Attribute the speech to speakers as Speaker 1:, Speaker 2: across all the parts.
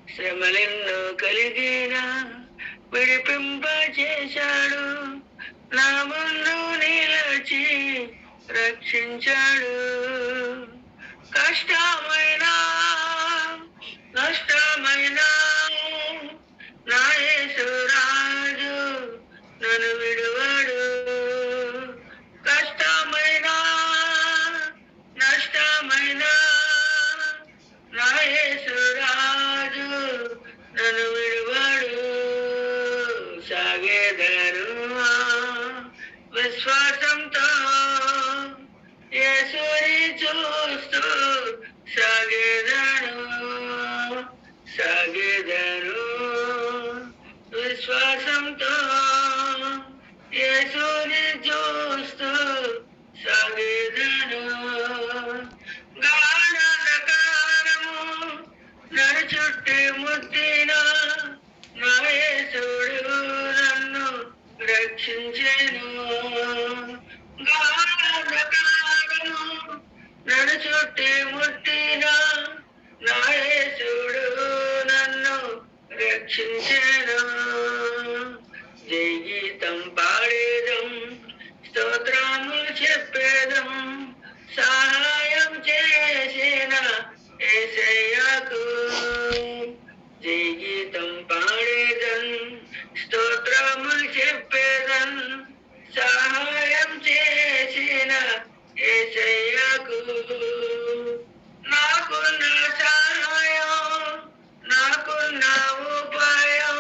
Speaker 1: శ్రమలెన్నో కలిగిన విడిపింప చేశాడు, నా ముందు నిలచి రక్షించాడు. కష్టమైన నష్టమైన నా యేసు రాజు నన్ను విడువాడు. కష్టమైన నష్టమైన నా యేసు రాజు నన్ను విడువాడు. సాగేదను విశ్వాసంతో యేసుని చూస్తూ సాగేదను విశ్వాసంతో యేసుని చూస్తూ సాగేదను. గాఢాంధకారము నన్ను చుట్టి ముట్టిన నా యేసుడు నన్ను రక్షించెను. గాఢాంధకారము నన్ను చుట్టి ముట్టిన నా యేసుడు నన్ను రక్షించెను. జై గీతం పాడేదం, స్తోత్రములు చెప్పేదం, సహాయం చేసిన యేసయ్యకు. జై గీతం పాడేదం, స్తోత్రములు చెప్పేదం, సహాయం చేసిన యేసయ్యకు. నాకున్న సహాయం నాకున్న ఉపాయం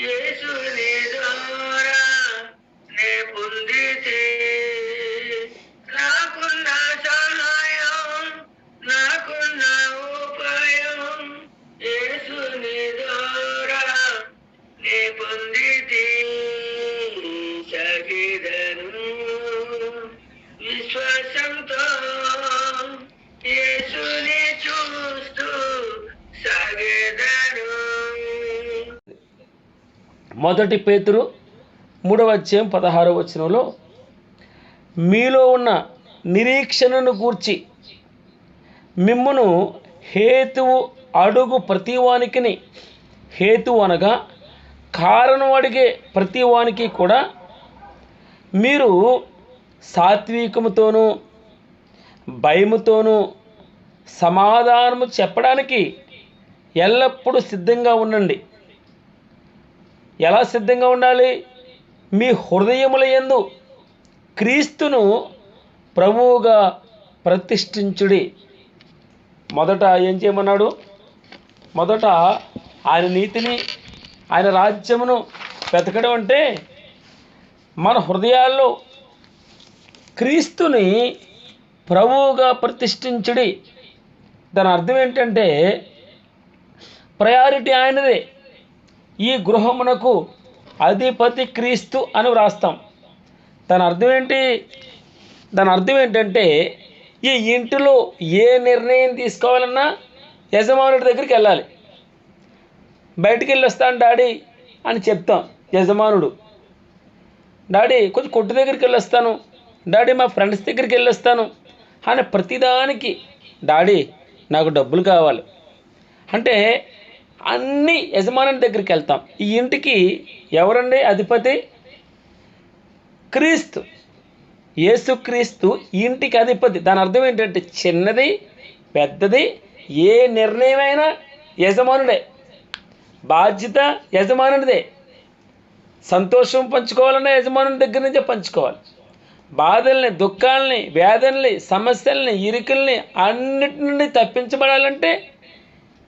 Speaker 1: యేసుని ద్వారా నే పొందితే. నాకున్న సహాయం నాకున్న ఉపాయం యేసుని ద్వారా నే పొందితే. సాగేదను విశ్వాసంతో యేసుని చూస్తూ సాగేదను.
Speaker 2: మొదటి పేతురు 3:16 మీలో ఉన్న నిరీక్షణను గూర్చి మిమ్మును హేతువు అడుగు ప్రతివానికిని, హేతువు అనగా కారణం అడిగే ప్రతివానికి కూడా మీరు సాత్వికముతోనూ భయముతోనూ సమాధానము చెప్పడానికి ఎల్లప్పుడూ సిద్ధంగా ఉండండి. ఎలా సిద్ధంగా ఉండాలి? మీ హృదయముల యందు క్రీస్తును ప్రభువుగా ప్రతిష్ఠించుడి. మొదట ఏం చేయమన్నాడు? మొదట ఆయన నీతిని, ఆయన రాజ్యమును వెతకడం అంటే మన హృదయాల్లో క్రీస్తుని ప్రభువుగా ప్రతిష్ఠించుడి. దాని అర్థం ఏంటంటే ప్రయారిటీ ఆయనదే. ఈ గృహమునకు అధిపతి క్రీస్తు అని వ్రాస్తాం. దాని అర్థం ఏంటి? దాని అర్థం ఏంటంటే ఈ ఇంటిలో ఏ నిర్ణయం తీసుకోవాలన్నా యజమానుడి దగ్గరికి వెళ్ళాలి. బయటికి వెళ్ళి వస్తాను డాడీ అని చెప్తాం. యజమానుడు డాడీ కొంచెం కొట్టు దగ్గరికి వెళ్ళొస్తాను, డాడీ మా ఫ్రెండ్స్ దగ్గరికి వెళ్ళొస్తాను అని ప్రతిదానికి డాడీ నాకు డబ్బులు కావాలి అంటే అన్ని యజమానుడి దగ్గరికి వెళ్తాం. ఈ ఇంటికి ఎవరండి అధిపతి? క్రీస్తు, యేసుక్రీస్తు ఇంటికి అధిపతి. దాని అర్థం ఏంటంటే చిన్నది పెద్దది ఏ నిర్ణయమైనా యజమానుడే, బాధ్యత యజమానుడిదే. సంతోషం పంచుకోవాలన్నా యజమానుడి దగ్గర నుంచే పంచుకోవాలి. బాధల్ని, దుఃఖాలని, వేదనల్ని, సమస్యల్ని, ఇరుకుల్ని అన్నిటి నుండి తప్పించబడాలంటే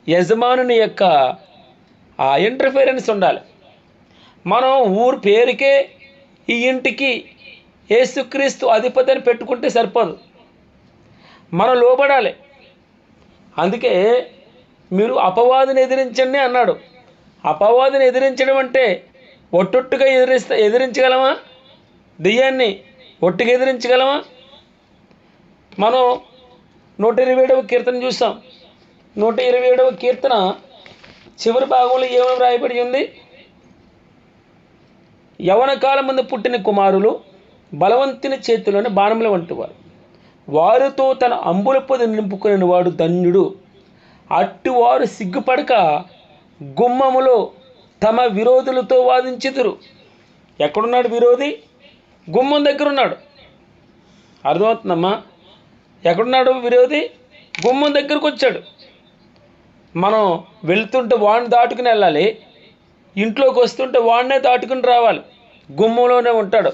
Speaker 2: యజమానుని యొక్క ఆ ఇంటర్ఫిరెన్స్ ఉండాలి. మనం ఊరు పేరుకే ఈ ఇంటికి యేసుక్రీస్తు అధిపతి అని పెట్టుకుంటే సరిపోదు, మనం లోబడాలి. అందుకే మీరు అపవాదిని ఎదిరించండి అన్నాడు. అపవాదిని ఎదిరించడం అంటే ఒట్టొట్టుగా ఎదిరించగలమా? దెయ్యాన్ని ఒట్టుగా ఎదిరించగలమా? మనం 127వ కీర్తన చూసాం. 127వ కీర్తన చివరి భాగంలో ఏమని రాయబడి ఉంది? యవన కాలం ముందు పుట్టిన కుమారులు బలవంతుని చేతిలోని బాణముల వంటి వారు, వారితో తన అంబుల పొది నింపుకునే వాడు ధన్యుడు. అట్టివారు సిగ్గుపడక గుమ్మములో తమ విరోధులతో వాదించుదురు. ఎక్కడున్నాడు విరోధి? గుమ్మం దగ్గర ఉన్నాడు. అర్థమవుతుందమ్మా? ఎక్కడున్నాడు విరోధి? గుమ్మం దగ్గరకు వచ్చాడు. మనం వెళ్తుంటే వాడిని దాటుకుని వెళ్ళాలి, ఇంట్లోకి వస్తుంటే వాడినే దాటుకుని రావాలి. గుమ్మంలోనే ఉంటాడు.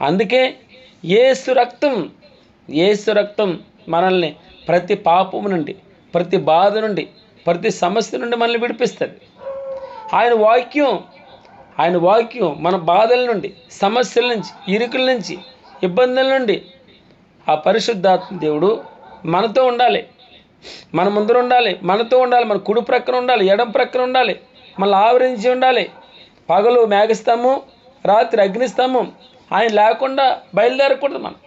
Speaker 2: అందుకే యేసు రక్తం మనల్ని ప్రతి పాపము నుండి, ప్రతి బాధ నుండి, ప్రతి సమస్య నుండి మనల్ని విడిపిస్తుంది. ఆయన వాక్యం మన బాధల నుండి, సమస్యల నుంచి, ఇరుకుల నుంచి, ఇబ్బందుల నుండి ఆ పరిశుద్ధాత్మ దేవుడు మనతో ఉండాలి, మన ముందర ఉండాలి, మనతో ఉండాలి, మన కుడి ప్రక్కన ఉండాలి, ఎడం ప్రక్కన ఉండాలి, మనల్ని ఆవరించి ఉండాలి. పగలు మేఘస్తంభం, రాత్రి అగ్నిస్తంభం. ఆయన లేకుండా బయలుదేరకూడదు మనం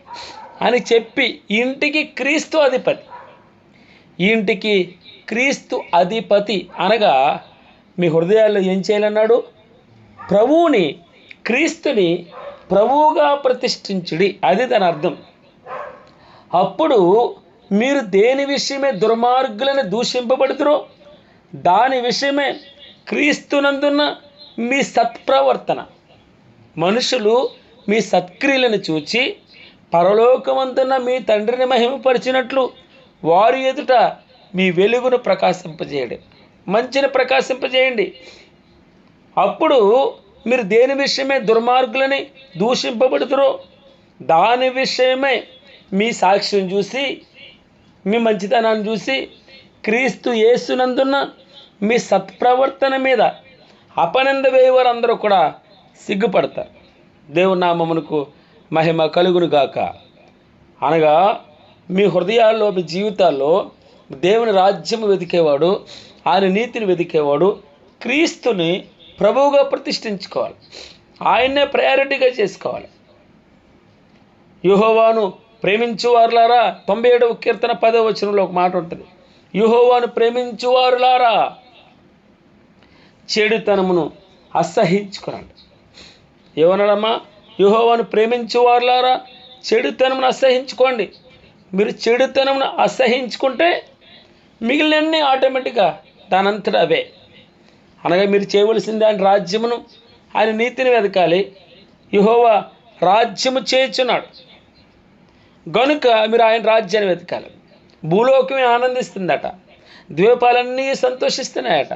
Speaker 2: అని చెప్పి ఇంటికి క్రీస్తు అధిపతి. ఇంటికి క్రీస్తు అధిపతి అనగా మీ హృదయాల్లో ఏం చేయాలన్నాడు? ప్రభువుని, క్రీస్తుని ప్రభువుగా ప్రతిష్ఠించుడి. అది దాని అర్థం. అప్పుడు మీరు దేని విషయమే దుర్మార్గులను దూషింపబడుతురో దాని విషయమే క్రీస్తునందున్న మీ సత్ప్రవర్తన. మనుషులు మీ సత్క్రియలను చూచి పరలోకమందున్న మీ తండ్రిని మహిమపరిచినట్లు వారి ఎదుట మీ వెలుగును ప్రకాశింపజేయండి, మంచిని ప్రకాశింపజేయండి. అప్పుడు మీరు దేని విషయమే దుర్మార్గులని దూషింపబడుతురో దాని విషయమే మీ సాక్ష్యం చూసి, మీ మంచితనాన్ని చూసి క్రీస్తు యేసునందున్న మీ సత్ప్రవర్తన మీద అపనింద వేయవారు అందరూ కూడా సిగ్గుపడతారు. దేవుని నామమునకు మహిమ కలుగును గాక. అనగా మీ హృదయాల్లో, మీ జీవితాల్లో దేవుని రాజ్యము వెతికేవాడు, ఆయన నీతిని వెతికేవాడు క్రీస్తుని ప్రభువుగా ప్రతిష్ఠించుకోవాలి. ఆయన్నే ప్రయారిటీగా చేసుకోవాలి. యెహోవాను ప్రేమించువారులారా, 97వ కీర్తన 10వ వచనంలో ఒక మాట ఉంటుంది. యెహోవాను ప్రేమించువారులారా చెడుతనమును అసహించుకునండి. ఏమన్నాడమ్మా? యెహోవాను ప్రేమించువారులారా చెడుతనమును అసహించుకోండి. మీరు చెడుతనమును అసహించుకుంటే మిగిలినన్నీ ఆటోమేటిక్గా దానంతట అవే. అనగా మీరు చేయవలసింది ఆయన రాజ్యమును, ఆయన నీతిని వెతకాలి. యెహోవా రాజ్యము చేయుచున్నాడు గనుక మీరు ఆయన రాజ్యాన్ని వెతకాలి. భూలోకమే ఆనందిస్తుందట, ద్వీపాలన్నీ సంతోషిస్తున్నాయట.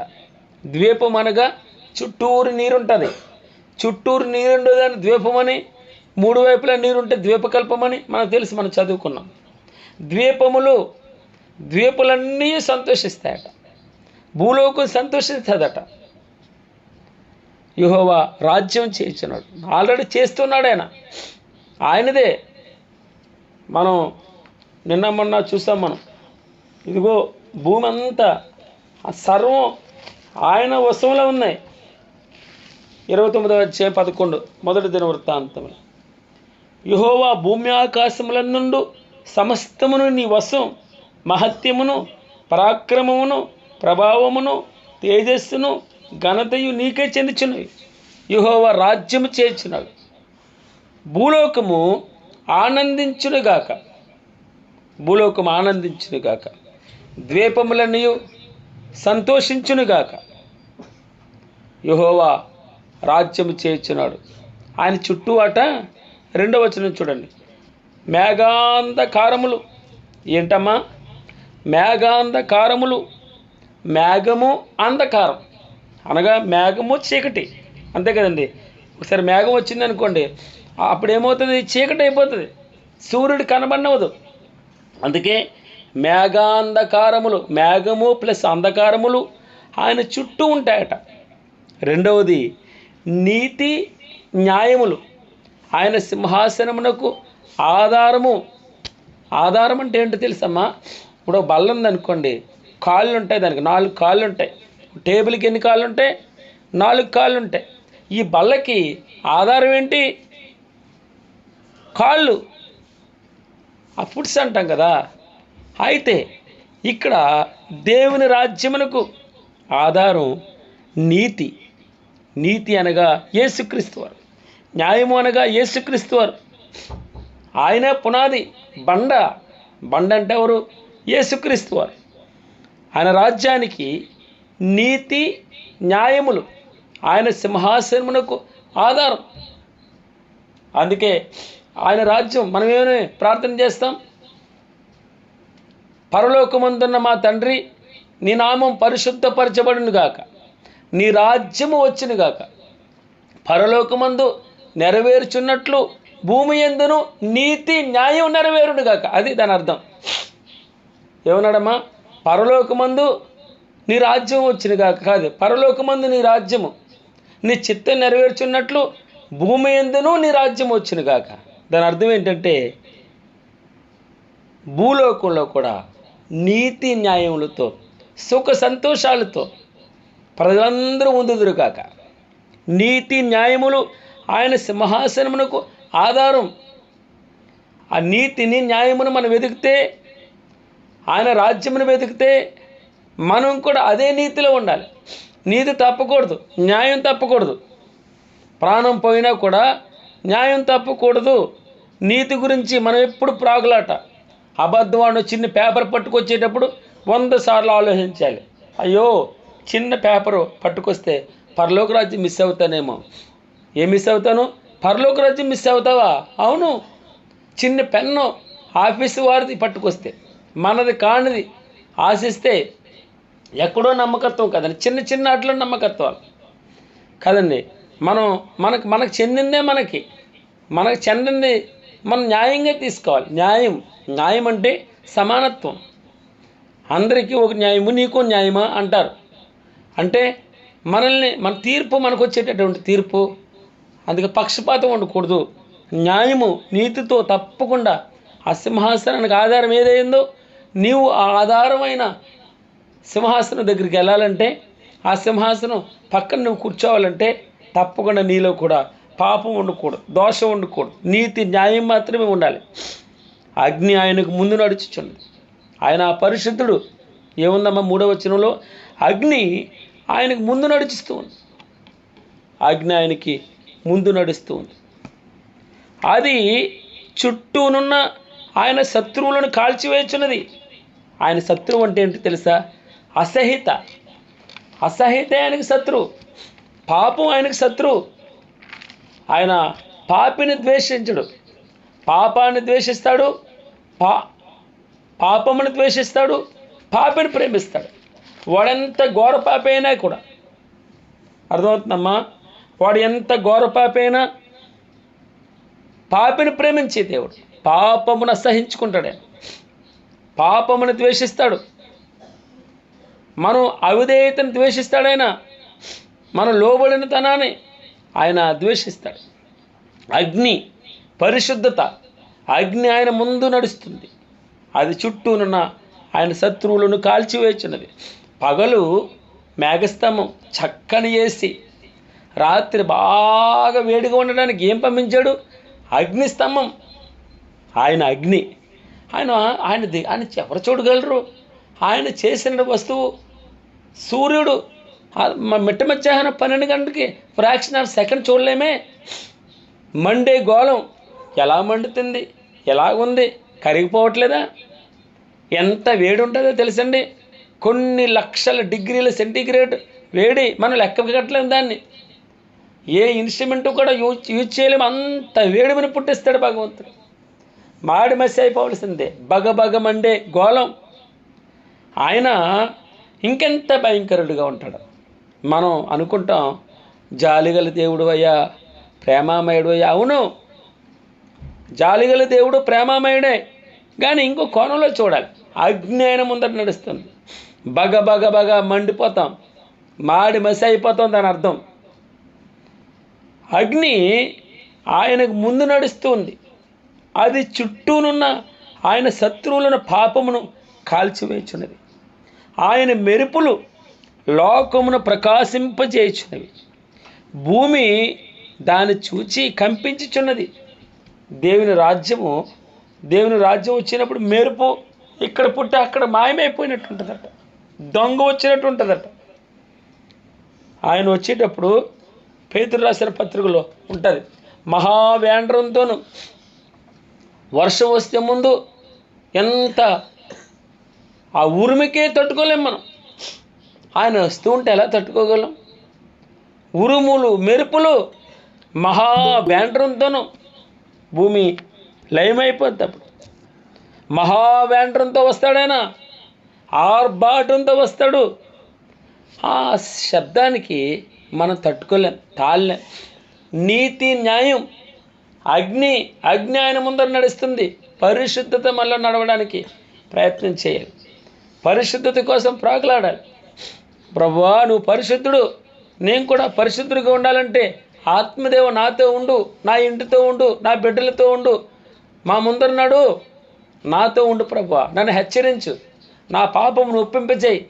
Speaker 2: ద్వీపం అనగా చుట్టూరు నీరుంటుంది. చుట్టూరు నీరుండేదాన్ని ద్వీపమని, 3 వైపులా నీరుంటే ద్వీపకల్పమని మనకు తెలుసు, మనం చదువుకున్నాం. ద్వీపులన్నీ సంతోషిస్తాయట, భూలోకం సంతోషిస్తుందట. యెహోవా రాజ్యం చేయించున్నాడు, ఆల్రెడీ చేస్తున్నాడు. ఆయనదే. మనం నిన్న మొన్న చూసాం. మనం ఇదిగో భూమి అంతా సర్వం ఆయన వశంలో ఉన్నాయి. 29వ అధ్యాయం 11 మొదటి దిన వృత్తాంతములు. యెహోవా భూమి ఆకాశములందు సమస్తమును నీ వశం, మహత్యమును, పరాక్రమమును, ప్రభావమును, తేజస్సును, ఘనతయు నీకే చెందుచున్నవి. యెహోవా రాజ్యము చేర్చున్నాడు. భూలోకము ఆనందించునుగాక, భూలోకము ఆనందించునుగాక, ద్వీపములన్నీ సంతోషించునుగాక. యెహోవా రాజ్యము చేర్చున్నాడు. ఆయన చుట్టూ అట 2వ వచనం చూడండి. మేఘాంధకారములు. ఏంటమ్మా? మేఘాంధకారములు. మేఘము అంధకారం అనగా మేఘము చీకటి, అంతే కదండి. ఒకసారి మేఘం వచ్చింది అనుకోండి, అప్పుడు ఏమవుతుంది? చీకటి అయిపోతుంది, సూర్యుడు కనబడవదు. అందుకే మేఘాంధకారములు, మేఘము ప్లస్ అంధకారములు ఆయన చుట్టూ ఉంటాయట. 2వది నీతి న్యాయములు. ఆయన సింహాసనమునకు ఆధారము. ఆధారం అంటే ఏంటో తెలుసమ్మా? ఇప్పుడు బల్ల ఉందనుకోండి, కాళ్ళు ఉంటాయి, దానికి 4 కాళ్ళు ఉంటాయి. టేబుల్కి ఎన్ని కాళ్ళు ఉంటాయి? 4 కాళ్ళు ఉంటాయి. ఈ బల్లకి ఆధారం ఏంటి? కాళ్ళు, ఆ ఫుట్స్ అంటాం కదా. అయితే ఇక్కడ దేవుని రాజ్యమునకు ఆధారం నీతి. నీతి అనగా యేసుక్రీస్తు వారు, న్యాయము అనగా యేసుక్రీస్తు వారు. ఆయనే పునాది, బండ. బండ అంటే ఎవరు? యేసుక్రీస్తు వారు. ఆయన రాజ్యానికి నీతి న్యాయములు ఆయన సింహాసనమునకు ఆధారం. అందుకే ఆయన రాజ్యం మనం ఏమని ప్రార్థన చేస్తాం? పరలోకమందున్న మా తండ్రి, నీ నామం పరిశుద్ధపరచబడును గాక, నీ రాజ్యము వచ్చును గాక, పరలోకమందు నెరవేర్చున్నట్లు భూమి యందును నీతి న్యాయం నెరవేరును గాక. అది దాని అర్థం. ఏమన్నాడమ్మా? పరలోకమందు నీ రాజ్యం వచ్చిన గాక కాదు, పరలోకమందు నీ రాజ్యము, నీ చిత్తం నెరవేర్చున్నట్లు భూమి యందును నీ రాజ్యం వచ్చిన గాక. దాని అర్థం ఏంటంటే భూలోకంలో కూడా నీతి న్యాయములతో సుఖ సంతోషాలతో ప్రజలందరూ ఉందుదురు గాక. నీతి న్యాయములు ఆయన సింహాసనమునకు ఆధారం. ఆ నీతిని న్యాయమును మనం వెతికితే, ఆయన రాజ్యమును వెతికితే మనం కూడా అదే నీతిలో ఉండాలి. నీతి తప్పకూడదు, న్యాయం తప్పకూడదు. ప్రాణం పోయినా కూడా న్యాయం తప్పకూడదు. నీతి గురించి మనం ఎప్పుడు ప్రాగులాట. అబద్ధవాడు చిన్న పేపర్ పట్టుకొచ్చేటప్పుడు 100 సార్లు ఆలోచించాలి. అయ్యో, చిన్న పేపరు పట్టుకొస్తే పరలోక రాజ్యం మిస్ అవుతానేమో. ఏం మిస్ అవుతాను? పరలోక రాజ్యం మిస్ అవుతావా? అవును. చిన్న పెన్ను ఆఫీసు వారిది పట్టుకొస్తే, మనది కానిది ఆశిస్తే ఎక్కడో నమ్మకత్వం కదండి. చిన్న చిన్న అట్లా నమ్మకత్వాలు కదండి. మనకు చెందిందే మనకు చెందింది మనం న్యాయంగా తీసుకోవాలి. న్యాయం అంటే సమానత్వం. అందరికీ ఒక న్యాయము, నీకు న్యాయమా అంటారు. అంటే మన తీర్పు మనకు వచ్చేటటువంటి తీర్పు. అందుకే పక్షపాతం ఉండకూడదు. న్యాయము నీతితో తప్పకుండా ఆ సింహాసనానికి ఆధారం ఏదైందో, నీవు ఆ ఆధారమైన సింహాసనం దగ్గరికి వెళ్ళాలంటే, ఆ సింహాసనం పక్కన నువ్వు కూర్చోవాలంటే తప్పకుండా నీలో కూడా పాపం ఉండకూడదు, దోషం ఉండకూడదు, నీతి న్యాయం మాత్రమే ఉండాలి. అగ్ని ఆయనకు ముందు నడుచుచున్నది. ఆయన పరిశుద్ధుడు. ఏముందమ్మా 3వ వచనంలో? అగ్ని ఆయనకు ముందు నడుచుతూ ఉంది. అగ్ని ఆయనకి ముందు నడుస్తూ ఉంది. అది చుట్టూనున్న ఆయన శత్రువులను కాల్చివేయుచున్నది. ఆయన శత్రువు అంటే ఏంటి తెలుసా? అసహిత ఆయనకి శత్రువు. పాపం ఆయనకు శత్రువు. ఆయన పాపిని ద్వేషించడు, పాపాన్ని ద్వేషిస్తాడు, పాపమును ద్వేషిస్తాడు, పాపిని ప్రేమిస్తాడు. వాడెంత ఘోర పాపి అయినా కూడా, అర్థమవుతుందమ్మా? వాడు ఎంత ఘోర పాపి అయినా పాపిని ప్రేమించే దేవుడు. పాపమును అసహించుకుంటాడు, పాపమును ద్వేషిస్తాడు. మనం అవిధేయతను ద్వేషిస్తాడు ఆయన. మనం లోబడిన తనాన్ని ఆయన ద్వేషిస్తాడు. అగ్ని పరిశుద్ధత. అగ్ని ఆయన ముందు నడుస్తుంది. అది చుట్టూనున్న ఆయన శత్రువులను కాల్చివేచున్నది. పగలు మేఘస్తంభం చక్కని చేసి, రాత్రి బాగా వేడిగా ఉండడానికి ఏం పంపించాడు? అగ్నిస్తంభం. ఆయన అగ్ని. ఆయన ఎవరు చూడగలరు? ఆయన చేసిన వస్తువు సూర్యుడు మిట్ట మధ్యాహ్నం 12 గంటలకి ఫ్రాక్షన్ ఆఫ్ సెకండ్ చూడలేమే. మండే గోళం ఎలా మండుతుంది, ఎలాగుంది, కరిగిపోవట్లేదా? ఎంత వేడి ఉంటుందో తెలుసండి. కొన్ని లక్షల డిగ్రీల సెంటీగ్రేడ్ వేడి. మనం లెక్క కట్టలేము దాన్ని. ఏ ఇన్స్ట్రుమెంటు కూడా యూజ్ చేయలేము. అంత వేడిని పుట్టిస్తాడు భగవంతుడు. మాడి మసి అయిపోవలసిందే. బగ మండే గోళం. ఆయన ఇంకెంత భయంకరుడిగా ఉంటాడు. మనం అనుకుంటాం జాలిగల దేవుడు అయ్యా, ప్రేమామయుడు అయ్యా. అవును, జాలిగల దేవుడు ప్రేమామయుడే. కానీ ఇంకో కోణంలో చూడాలి. అగ్ని ఆయన ముందట నడుస్తుంది. బగ మండిపోతాం, మాడి మసి అయిపోతాం. దాని అర్థం అగ్ని ఆయనకు ముందు నడుస్తుంది. అది చుట్టూనున్న ఆయన శత్రువులను పాపమును కాల్చివేయుచున్నది. ఆయన మెరుపులు లోకమును ప్రకాశింపజేయుచున్నవి. భూమి దాన్ని చూచి కంపించుచున్నది. దేవుని రాజ్యం వచ్చినప్పుడు మెరుపు ఇక్కడ పుట్టి అక్కడ మాయమైపోయినట్టు ఉంటుందట. దొంగ వచ్చినట్టు ఉంటుందట. ఆయన వచ్చేటప్పుడు పేతురు రాసిన పత్రికలో ఉంటుంది. మహావేండ్రంతోనూ వర్షం వస్తే ముందు ఎంత ఆ ఉరిమికే తట్టుకోలేం మనం. ఆయన వస్తూ ఉంటే ఎలా తట్టుకోగలం? ఉరుములు మెరుపులు మహా వేండ్రంతోనూ భూమి లయమైపోద్ది. అప్పుడు మహా వేండ్రంతో వస్తాడు ఆయన, ఆర్భాటంతో వస్తాడు. ఆ శబ్దానికి మనం తట్టుకోలేం, తాళలేం. నీతి న్యాయం అగ్ని ఆయన ముందర నడుస్తుంది. పరిశుద్ధత మళ్ళీ నడవడానికి ప్రయత్నం చేయాలి. పరిశుద్ధత కోసం ప్రాకులాడాలి. ప్రభువా నువ్వు పరిశుద్ధుడు, నేను కూడా పరిశుద్ధుడిగా ఉండాలంటే ఆత్మదేవ నాతో ఉండు, నా ఇంటితో ఉండు, నా బిడ్డలతో ఉండు, మా ముందరున్నాడు, నాతో ఉండు ప్రభువా, నన్ను హెచ్చరించు, నా పాపమును ఒప్పింపచేయి,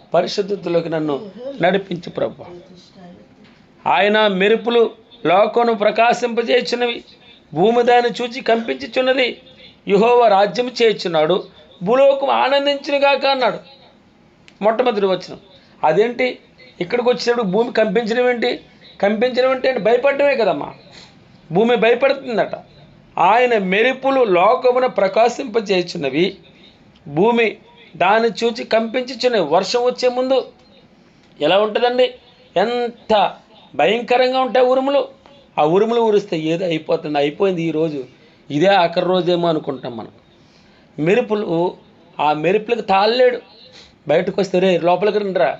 Speaker 2: పరిశుద్ధతలోకి నన్ను నడిపించు ప్రభువా. ఆయన మెరుపులు లోకమును ప్రకాశింపజేయుచున్నవి, భూమి దాన్ని చూచి కంపించుచున్నది. యెహోవా రాజ్యం చేయుచున్నాడు, భూలోకం ఆనందించునుగాక అన్నాడు. మొట్టమొదటి వచనం. అదేంటి ఇక్కడికి వచ్చేటప్పుడు భూమి కంపించడం ఏంటి? కంపించడం అంటే భయపడమే కదమ్మా. భూమి భయపడుతుందట. ఆయన మెరుపులు లోకమున ప్రకాశింపజేయుచున్నవి, భూమి దాన్ని చూచి కంపించుచున్నవి. వర్షం వచ్చే ముందు ఎలా ఉంటుందండి? ఎంత భయంకరంగా ఉంటాయి ఉరుములు. ఆ ఉరుములు ఉరిస్తే ఏదో అయిపోతుంది, అయిపోయింది ఈరోజు, ఇదే ఆఖరి రోజేమో అనుకుంటాం మనం. మెరుపులు, ఆ మెరుపులకు తాళలేడు. బయటకు వస్తే రే లోపలికి రండిరా.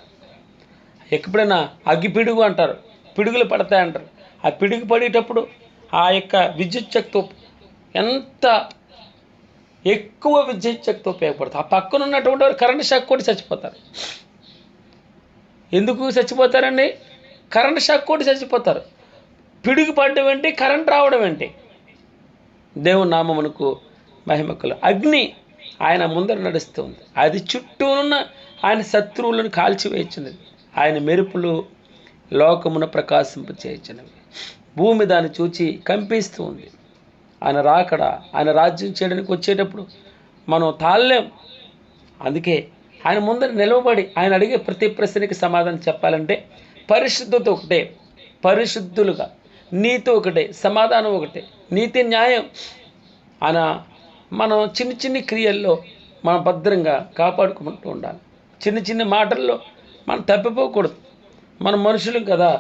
Speaker 2: ఎప్పుడైనా అగ్గిపిడుగు అంటారు, పిడుగులు పడతాయంటారు. ఆ పిడుగు పడేటప్పుడు ఆ యొక్క విద్యుత్ శక్తి ఎంత ఎక్కువ విద్యుత్ శక్తి ఉపయోగపడుతుంది. ఆ పక్కన ఉన్నటువంటి వారు కరెంట్ షాక్ కొట్టి చచ్చిపోతారు. ఎందుకు చచ్చిపోతారండి? కరెంట్ షాక్ కొట్టి చచ్చిపోతారు. పిడుగు పడడం ఏంటి, కరెంట్ రావడం ఏంటి? దేవుని నామమునకు మహిమకులు. అగ్ని ఆయన ముందర నడుస్తుంది, అది చుట్టూనున్న ఆయన శత్రువులను కాల్చివేయుచున్నది. ఆయన మెరుపులు లోకమున ప్రకాశింపచేయుచున్నవి, భూమి దాన్ని చూచి కంపిస్తూ ఉంది. ఆయన రాకడ, ఆయన రాజ్యం చేయడానికి వచ్చేటప్పుడు మనం తాళలేం. అందుకే ఆయన ముందర నిలవబడి ఆయన అడిగే ప్రతి ప్రశ్నకి సమాధానం చెప్పాలంటే పరిశుద్ధత ఒకటే, పరిశుద్ధులుగా, నీతి ఒకటే, సమాధానం ఒకటే, నీతి న్యాయం. ఆయన మనం చిన్న చిన్న క్రియల్లో మనం భద్రంగా కాపాడుకుంటూ ఉండాలి. చిన్న చిన్న మాటల్లో మనం తప్పిపోకూడదు. మనం మనుషులం కదా,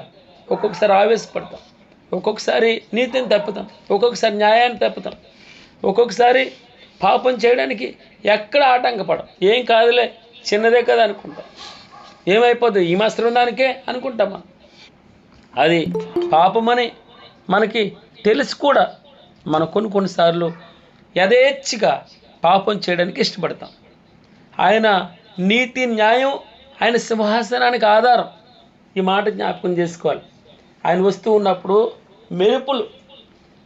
Speaker 2: ఒక్కొక్కసారి ఆవేశపడతాం, ఒక్కొక్కసారి నీతిని తప్పుతాం, ఒక్కొక్కసారి న్యాయాన్ని తప్పుతాం, ఒక్కొక్కసారి పాపం చేయడానికి ఎక్కడ ఆటంకపడం. ఏం కాదులే, చిన్నదే కదా అనుకుంటాం. ఏమైపోతుంది ఈ మాత్రం దానికే అనుకుంటాం మనం. అది పాపమని మనకి తెలుసు కూడా. మనం కొన్నిసార్లు యథేచ్ఛగా పాపం చేయడానికి ఇష్టపడతాం. ఆయన నీతి న్యాయం ఆయన సింహాసనానికి ఆధారం. ఈ మాట జ్ఞాపకం చేసుకోవాలి. ఆయన వస్తూ ఉన్నప్పుడు మెరుపులు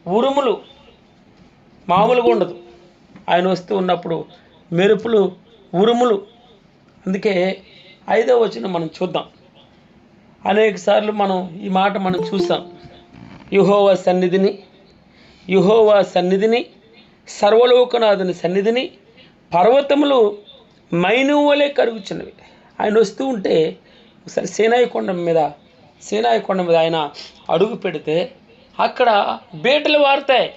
Speaker 2: ఉరుములు మామూలుగా ఉండదు. ఆయన వస్తూ ఉన్నప్పుడు మెరుపులు ఉరుములు. అందుకే 5వ వచనం మనం చూద్దాం. అనేక సార్లు మనం ఈ మాట మనం చూసాం. యెహోవా సన్నిధిని సర్వలోకనాథుని సన్నిధిని పర్వతములు మైనువలే కరుగుచున్నవి. ఆయన వస్తూ ఉంటే ఒకసారి సీనాయి కొండ మీద ఆయన అడుగు పెడితే అక్కడ బేటలు వారుతాయి,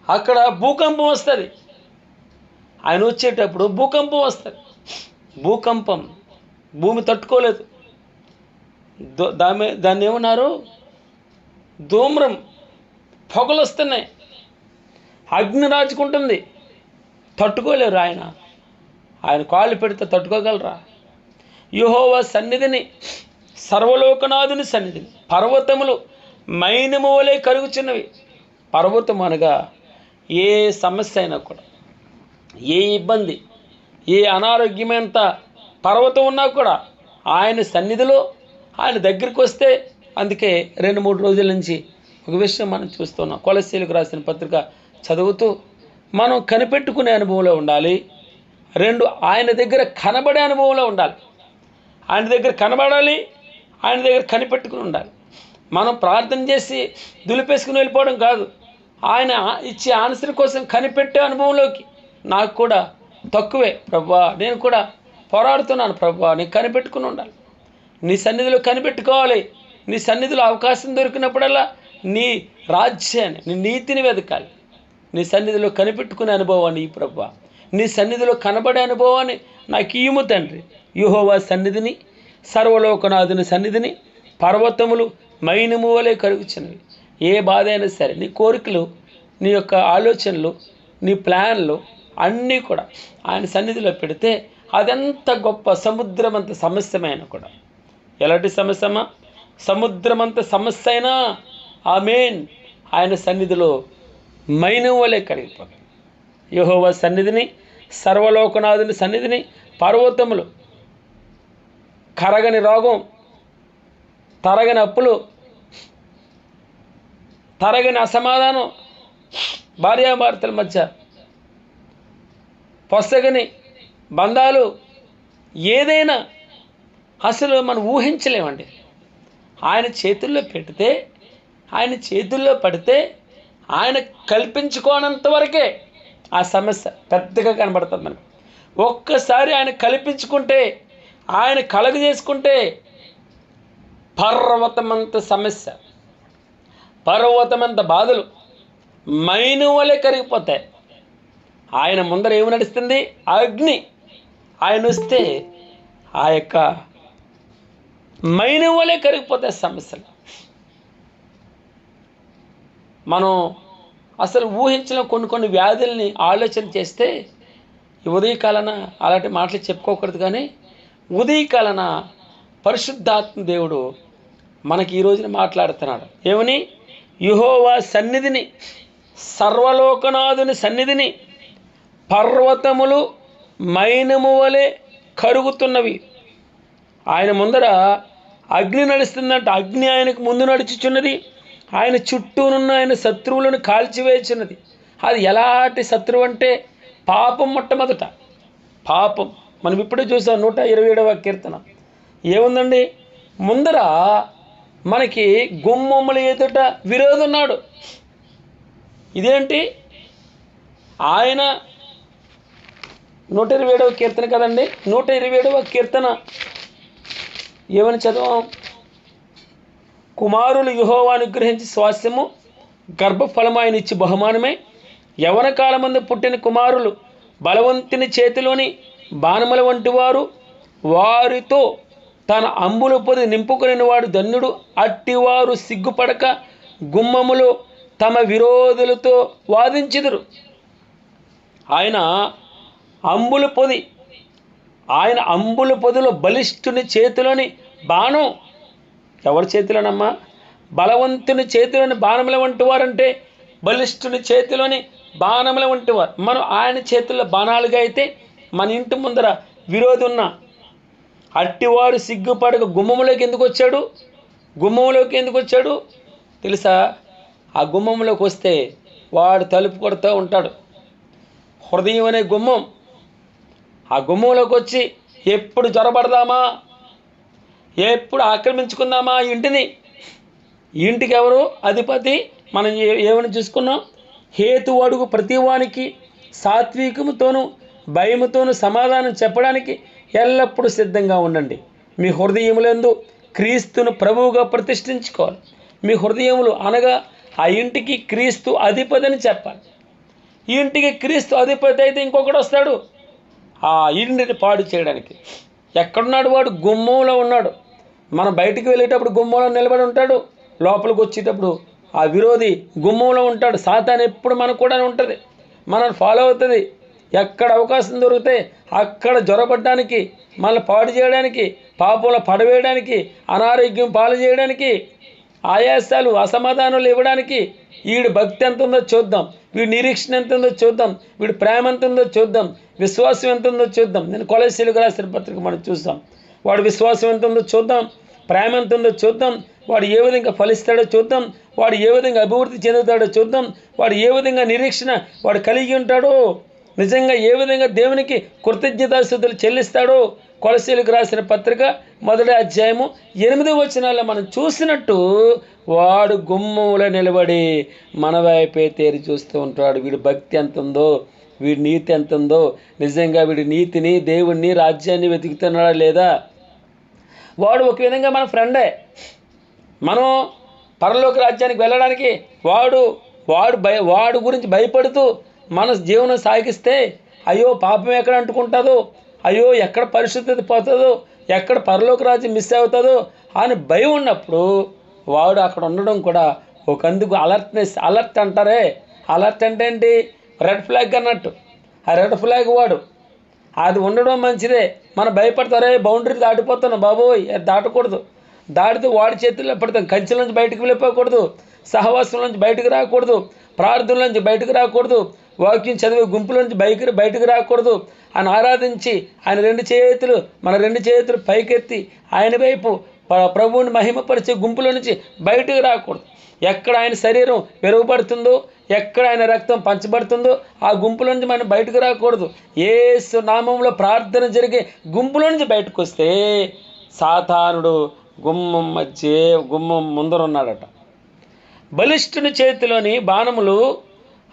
Speaker 2: అక్కడ భూకంపం వస్తుంది. ఆయన వచ్చేటప్పుడు భూకంపం వస్తుంది. భూకంపం భూమి తట్టుకోలేదు. దాన్ని ఏమన్నారు? ధూమ్రం, పొగలు వస్తున్నాయి, అగ్ని రాజుకుంటుంది. తట్టుకోలేరు. ఆయన కాళ్ళు పెడితే తట్టుకోగలరా? యెహోవా సన్నిధిని, సర్వలోకనాథుని సన్నిధిని పర్వతములు మైనము వలె కరుగుచున్నవి. పర్వతం అనగా ఏ సమస్య అయినా కూడా, ఏ ఇబ్బంది, ఏ అనారోగ్యమైనంత పర్వతం ఉన్నా కూడా ఆయన సన్నిధిలో ఆయన దగ్గరికి వస్తే, అందుకే 2-3 రోజుల నుంచి ఒక విషయం మనం చూస్తున్నాం. కొలస్సీలకు రాసిన పత్రిక చదువుతూ మనం కనిపెట్టుకునే అనుభవంలో ఉండాలి. 2 ఆయన దగ్గర కనబడే అనుభవంలో ఉండాలి. ఆయన దగ్గర కనబడాలి, ఆయన దగ్గర కనిపెట్టుకుని ఉండాలి. మనం ప్రార్థన చేసి దులిపేసుకుని వెళ్ళిపోవడం కాదు. ఆయన ఇచ్చే ఆన్సర్ కోసం కనిపెట్టే అనుభవంలోకి. నాకు కూడా తక్కువే ప్రభువా, నేను కూడా పోరాడుతున్నాను ప్రభువా, నేను కనిపెట్టుకుని ఉండాలి. నీ సన్నిధిలో కనిపెట్టుకోవాలి. నీ సన్నిధిలో అవకాశం దొరికినప్పుడల్లా నీ రాజ్యాన్ని, నీ నీతిని వెతకాలి. నీ సన్నిధిలో కనిపెట్టుకునే అనుభవాన్ని ఈ ప్రభువా, నీ సన్నిధిలో కనబడే అనుభవాన్ని నాకు ఇయ్యుము తండ్రి. యెహోవా సన్నిధిని, సర్వలోకనాథుని సన్నిధిని పర్వతములు మైనము వలె కరుగుచున్నవి. ఏ బాధ అయినా సరే, నీ కోరికలు, నీ యొక్క ఆలోచనలు, నీ ప్లాన్లు అన్నీ కూడా ఆయన సన్నిధిలో పెడితే అదెంత గొప్ప సముద్రమంత సమస్యమైన కూడా, ఎలాంటి సమస్యమా, సముద్రమంత సమస్య అయినా ఆమేన్ ఆయన సన్నిధిలో మైనం వలె కరిగిపోతుంది. యెహోవా సన్నిధిని, సర్వలోకనాథుని సన్నిధిని పర్వతములు, కరగని రోగం, తరగని అప్పులు, తరగని అసమాధానం, భార్యాభర్తల మధ్య పొసగని బంధాలు, ఏదైనా అసలు మనం ఊహించలేమండి. ఆయన చేతుల్లో పెడితే, ఆయన చేతుల్లో పడితే, ఆయన కల్పించుకోనంత వరకే ఆ సమస్య పెద్దగా కనబడుతుంది మనకు. ఒక్కసారి ఆయన కల్పించుకుంటే, ఆయన కలుగజేసుకుంటే పర్వతమంత సమస్య, పర్వతమంత బాధలు మైను వలె కరిగిపోతాయి. ఆయన ముందర ఏమి నడుస్తుంది? అగ్ని. ఆయన వస్తే ఆ యొక్క మైను వలె కరిగిపోతాయి సమస్యలు. మనం అసలు ఊహించిన కొన్ని వ్యాధుల్ని ఆలోచన చేస్తే, ఈ ఉదయకాలన అలాంటి మాటలు చెప్పుకోకూడదు, కానీ ఉదయకాలన పరిశుద్ధాత్మ దేవుడు మనకి ఈ రోజున మాట్లాడుతున్నాడు. ఏమని? యెహోవా సన్నిధిని, సర్వలోకనాథుని సన్నిధిని పర్వతములు మైనము వలె కరుగుతున్నవి. ఆయన ముందర అగ్ని నడుస్తుందంట. అగ్ని ఆయనకు ముందు నడుచుచున్నది. ఆయన చుట్టూనున్న ఆయన శత్రువులను కాల్చివేయుచున్నది. అది ఎలాంటి శత్రువు అంటే పాపం. మొట్టమొదట పాపం. మనం ఇప్పుడే చూసాం 127వ కీర్తన ఏముందండి? ముందర మనకి గుమ్మముల ఎదుట విరోధి ఉన్నాడు. ఇదేంటి? ఆయన 127వ కీర్తన కదండి. 127వ కీర్తన ఏమని చదవం? కుమారులు యెహోవా అనుగ్రహించి స్వాస్యము, గర్భఫలము ఆయన ఇచ్చి బహుమానమే. యవన కాలమందు పుట్టిన కుమారులు బలవంతుని చేతిలోని బాణముల వంటి వారు. వారితో తన అంబుల పొది నింపుకుని వాడు ధన్యుడు. అట్టివారు సిగ్గుపడక గుమ్మములో తమ విరోధులతో వాదించెదరు. ఆయన అంబుల పొది, ఆయన అంబుల పొదిలో బలిష్ఠుని చేతిలోని బాణం. ఎవరి చేతిలోనమ్మా? బలవంతుని చేతిలోని బాణముల వంటి వారంటే బలిష్ఠుని చేతిలోని బాణముల వంటి వారు. మనం ఆయన చేతుల్లో బాణాలుగా అయితే, మన ఇంటి ముందర విరోధి ఉన్న అట్టివాడు సిగ్గుపడక గుమ్మములోకి ఎందుకు వచ్చాడు? గుమ్మంలోకి ఎందుకు వచ్చాడు తెలుసా? ఆ గుమ్మంలోకి వస్తే వాడు తలుపు కొడుతూ ఉంటాడు. హృదయం అనే గుమ్మం. ఆ గుమ్మంలోకి వచ్చి ఎప్పుడు జ్వరపడదామా, ఎప్పుడు ఆక్రమించుకుందామా ఇంటిని. ఇంటికి ఎవరు అధిపతి? మనం ఏమని చూసుకున్నాం? హేతు అడుగు ప్రతివానికి సాత్వికముతోనూ భయముతోనూ సమాధానం చెప్పడానికి ఎల్లప్పుడూ సిద్ధంగా ఉండండి. మీ హృదయములందు క్రీస్తును ప్రభువుగా ప్రతిష్ఠించుకోవాలి. మీ హృదయములు అనగా ఆ ఇంటికి క్రీస్తు అధిపతి అని చెప్పాలి. ఈ ఇంటికి క్రీస్తు అధిపతి అయితే ఇంకొకడు వస్తాడు ఆ ఇంటిని పాడు చేయడానికి. ఎక్కడున్నాడు వాడు? గుమ్మంలో ఉన్నాడు. మనం బయటికి వెళ్ళేటప్పుడు గుమ్మంలో నిలబడి ఉంటాడు, లోపలికి వచ్చేటప్పుడు ఆ విరోధి గుమ్మంలో ఉంటాడు. సాతాను ఎప్పుడు మనకు కూడా ఉంటుంది, మనల్ని ఫాలో అవుతుంది. ఎక్కడ అవకాశం దొరికితే అక్కడ జ్వరపడడానికి, మనల్ని పాడు చేయడానికి, పాపంలో పడవేయడానికి, అనారోగ్యం పాలు చేయడానికి, ఆయాసాలు అసమాధానాలు ఇవ్వడానికి. వీడి భక్తి ఎంత ఉందో చూద్దాం, వీడి నిరీక్షణ ఎంత ఉందో చూద్దాం, వీడి ప్రేమ ఎంత ఉందో చూద్దాం, విశ్వాసం ఎంత ఉందో చూద్దాం. నేను కొలస్సీలకు రాసిన పత్రిక మనం చూస్తాం. వాడి విశ్వాసం ఎంత ఉందో చూద్దాం, ప్రేమ ఎంత ఉందో చూద్దాం, వాడు ఏ విధంగా ఫలిస్తాడో చూద్దాం, వాడు ఏ విధంగా అభివృద్ధి చెందుతాడో చూద్దాం, వాడు ఏ విధంగా నిరీక్షణ వాడు కలిగి ఉంటాడో, నిజంగా ఏ విధంగా దేవునికి కృతజ్ఞతాస్తుతులు చెల్లిస్తాడో. కొలస్సీలకు రాసిన పత్రిక 1వ అధ్యాయము 8వ వచనాల్లో మనం చూసినట్టు వాడు గుమ్మంలో నిలబడి మన వైపే తేరి చూస్తూ ఉంటాడు. వీడి భక్తి ఎంత ఉందో, వీడి నీతి ఎంత ఉందో, నిజంగా వీడి నీతిని, దేవుణ్ణి, రాజ్యాన్ని వెతుకుతున్నాడా లేదా. వాడు ఒక విధంగా మన ఫ్రెండే. మనం పరలోక రాజ్యానికి వెళ్ళడానికి వాడు గురించి భయపడుతూ మన జీవనం సాగిస్తే అయ్యో పాపం ఎక్కడ అంటుకుంటుందో, అయ్యో ఎక్కడ పరిశుద్ధత పోతుందో, ఎక్కడ పరలోక రాజ్యం మిస్ అవుతుందో అని భయం ఉన్నప్పుడు వాడు అక్కడ ఉండడం కూడా ఒకందుకు అలర్ట్ అంటారే. అలర్ట్ అంటే ఏంటి? రెడ్ ఫ్లాగ్ అన్నట్టు. ఆ రెడ్ ఫ్లాగ్ వాడు అది ఉండడం మంచిదే. మనం భయపడతారే, బౌండరీ దాటిపోతున్నాం బాబోయ్, దాటకూడదు. దాటితే వాడి చేతుల్లో పడతాం. కంచెల నుంచి బయటకు వెళ్ళిపోకూడదు, సహవాసం నుంచి బయటకు రాకూడదు, ప్రార్థనల నుంచి బయటకు రాకూడదు, వాక్యం చదివే గుంపుల నుంచి బయటకు రాకూడదు. ఆయన ఆరాధించి ఆయన మన రెండు చేతులు పైకెత్తి ఆయన వైపు ప్రభువుని మహిమపరిచే గుంపుల నుంచి బయటకు రాకూడదు. ఎక్కడ ఆయన శరీరం పెరుగుపడుతుందో, ఎక్కడ ఆయన రక్తం పంచబడుతుందో ఆ గుంపుల నుంచి మనం బయటకు రాకూడదు. యేసు నామంలో ప్రార్థన జరిగే గుంపుల నుంచి బయటకు వస్తే సాతానుడు గుమ్మం ముందరున్నాడట. బలిష్ఠుని చేతిలోని బాణములు,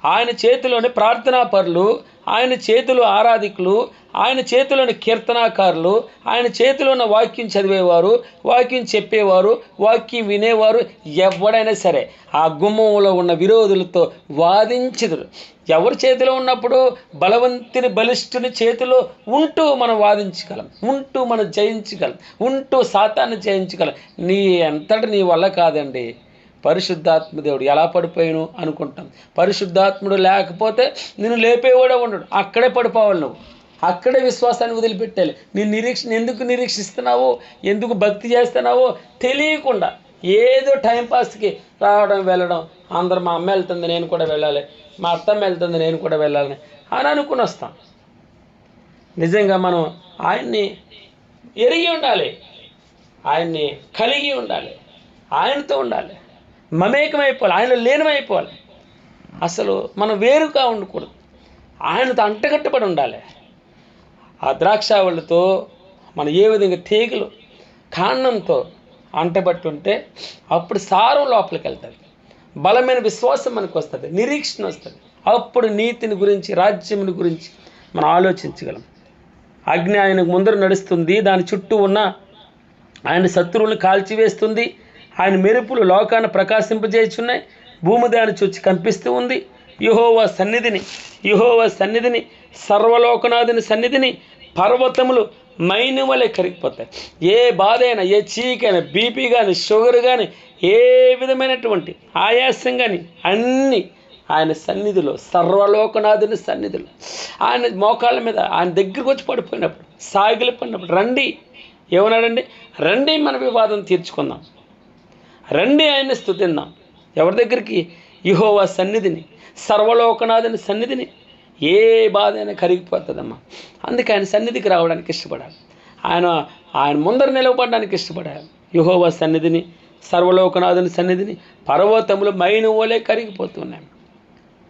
Speaker 2: ఆయన చేతిలోని ప్రార్థనాపరులు, ఆయన చేతిలో ఆరాధికులు, ఆయన చేతిలోని కీర్తనాకారులు, ఆయన చేతిలోని వాక్యం చదివేవారు, వాక్యం చెప్పేవారు, వాక్యం వినేవారు ఎవడైనా సరే ఆ గుమ్మంలో ఉన్న విరోధులతో వాదించదురు. ఎవరి చేతిలో ఉన్నప్పుడు? బలవంతుని బలిష్ఠుని చేతిలో ఉంటూ మనం వాదించగలం, ఉంటూ మనం జయించగలం, ఉంటూ సాతాన్ని జయించగలం. నీ వల్ల కాదండి. పరిశుద్ధాత్మ దేవుడు ఎలా పడిపోయాను అనుకుంటాం. పరిశుద్ధాత్ముడు లేకపోతే నిన్ను లేపేవాడే ఉండడు. అక్కడే పడిపోవాలి నువ్వు, అక్కడే విశ్వాసాన్ని వదిలిపెట్టాలి. ఎందుకు నిరీక్షిస్తున్నావో, ఎందుకు భక్తి చేస్తున్నావో తెలియకుండా ఏదో టైంపాస్కి రావడం వెళ్ళడం, అందరూ మా అమ్మ వెళ్తుంది నేను కూడా వెళ్ళాలి, మా అత్తమ్మ వెళ్తుంది నేను కూడా వెళ్ళాలని అని అనుకుని వస్తాం. నిజంగా మనం ఆయన్ని ఎరిగి ఉండాలి, ఆయన్ని కలిగి ఉండాలి, ఆయనతో ఉండాలి, మమేకమైపోవాలి, ఆయనలో లీనమైపోవాలి. అసలు మనం వేరుగా ఉండకూడదు, ఆయనతో అంటగట్టబడి ఉండాలి. ఆ ద్రాక్షావళితో మనం ఏ విధంగా తీగలు కాండంతో అంటబట్టి ఉంటే అప్పుడు సారం లోపలికి వెళ్తుంది, బలమైన విశ్వాసం మనకు వస్తుంది, నిరీక్షణ వస్తుంది. అప్పుడు నీతిని గురించి, రాజ్యముని గురించి మనం ఆలోచించగలం. అగ్ని ఆయనకు ముందర నడుస్తుంది, దాని చుట్టూ ఉన్న ఆయన శత్రువులను కాల్చివేస్తుంది. ఆయన మెరుపులు లోకాన్ని ప్రకాశింపజేయుచున్నాయి, భూమి దాన్ని చూచి కంపిస్తూ ఉంది. యెహోవా సన్నిధిని సర్వలోకనాథుని సన్నిధిని పర్వతములు మైను వలె కరిగిపోతాయి. ఏ బాధ అయినా, ఏ చీకైనా, బీపీ కానీ, షుగర్ కానీ, ఏ విధమైనటువంటి ఆయాసం కానీ అన్నీ ఆయన సన్నిధిలో, సర్వలోకనాథుని సన్నిధిలో, ఆయన మోకాళ్ళ మీద ఆయన దగ్గరికి వచ్చి పడిపోయినప్పుడు, సాగిలి పడినప్పుడు రండి, ఏమన్నాడండి? రండి మన వివాదం తీర్చుకుందాం, రండి ఆయన్ని స్తుతిందాం. ఎవరి దగ్గరికి? యెహోవా సన్నిధిని, సర్వలోకనాథుని సన్నిధిని. ఏ బాధ అయినా కరిగిపోతుందమ్మా. అందుకే ఆయన సన్నిధికి రావడానికి ఇష్టపడాలి, ఆయన ముందర నిలవబడడానికి ఇష్టపడాలి. యెహోవా సన్నిధిని, సర్వలోకనాథుని సన్నిధిని పర్వతములు మైను వలె కరిగిపోతున్నాయి.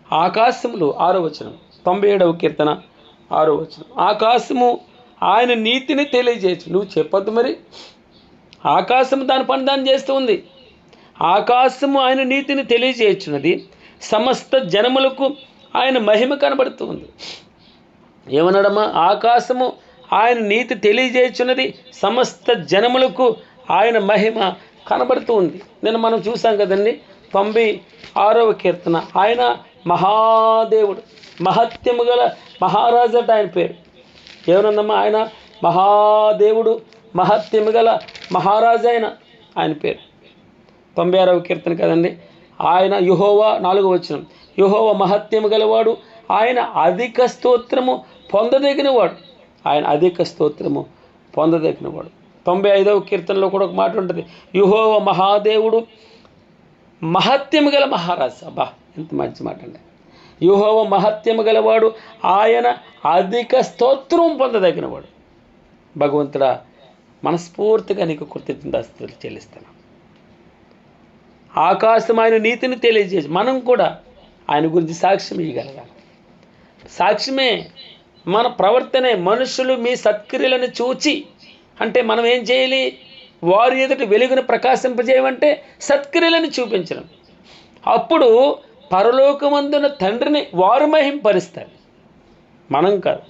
Speaker 2: ఆకాశములు 6వ వచనం, 97వ కీర్తన 6వ వచనం. ఆకాశము ఆయన నీతిని తెలియజేయచ్చు. నువ్వు చెప్పొద్దు మరి, ఆకాశము దాని పని దాన్ని చేస్తూ ఉంది. ఆకాశము ఆయన నీతిని తెలియజేయుచున్నది, సమస్త జనములకు ఆయన మహిమ కనబడుతూ ఉంది. ఏమన్నాడమ్మా? ఆకాశము ఆయన నీతి తెలియజేయుచున్నది, సమస్త జనములకు ఆయన మహిమ కనబడుతూ ఉంది. నేను మనం చూసాం కదండి 96వ కీర్తన. ఆయన మహాదేవుడు, మహత్యము గల మహారాజు అట ఆయన పేరు. ఏమనుందమ్మా? ఆయన మహాదేవుడు, మహత్యము గల మహారాజు ఆయన పేరు. 96వ కీర్తన కదండి. ఆయన యెహోవా 4వ వచనం, యెహోవా మహత్యము గలవాడు, ఆయన అధిక స్తోత్రము పొందదగినవాడు, ఆయన అధిక స్తోత్రము పొందదగినవాడు. 95వ కీర్తనలో కూడా ఒక మాట ఉంటుంది, యెహోవా మహాదేవుడు, మహత్యము గల మహారాజు. అబ్బా, ఎంత మంచి మాట అండి. యెహోవా మహత్యము గలవాడు, ఆయన అధిక స్తోత్రం పొందదగినవాడు. భగవంతుడా, మనస్ఫూర్తిగా నీకు కృతజ్ఞతాస్తుతులు చెల్లిస్తాను. ఆకాశం ఆయన నీతిని తెలియజేసి మనం కూడా ఆయన గురించి సాక్ష్యం ఇవ్వగలగాలి. సాక్ష్యమే మన ప్రవర్తనే. మనుషులు మీ సత్క్రియలను చూచి, అంటే మనం ఏం చేయాలి? వారి ఎదుటి వెలుగును ప్రకాశింపజేయమంటే సత్క్రియలను చూపించడం. అప్పుడు పరలోకమందున తండ్రిని వారు మహింపరుస్తారు, మనం కాదు.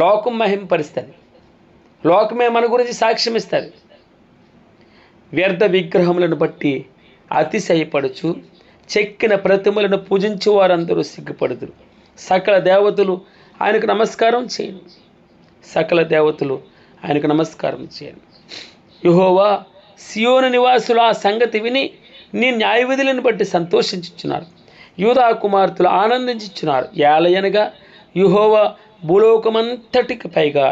Speaker 2: లోకం మహింపరుస్తుంది, లోకమే మన గురించి సాక్ష్యం ఇస్తుంది. వ్యర్థ విగ్రహములను బట్టి అతిశయపడుచు చెక్కిన ప్రతిమలను పూజించు వారందరూ సిగ్గుపడుదురు. సకల దేవతలు ఆయనకు నమస్కారం చేయండి. సకల దేవతలు ఆయనకు నమస్కారం చేయండి. యెహోవా సియోను నివాసులు ఆ సంగతి విని నీ న్యాయవిధులను బట్టి సంతోషించుచున్నారు. యూదా కుమార్తెలు ఆనందించుచున్నారు. ఏలయనగా యెహోవా భూలోకమంతటికి పైగా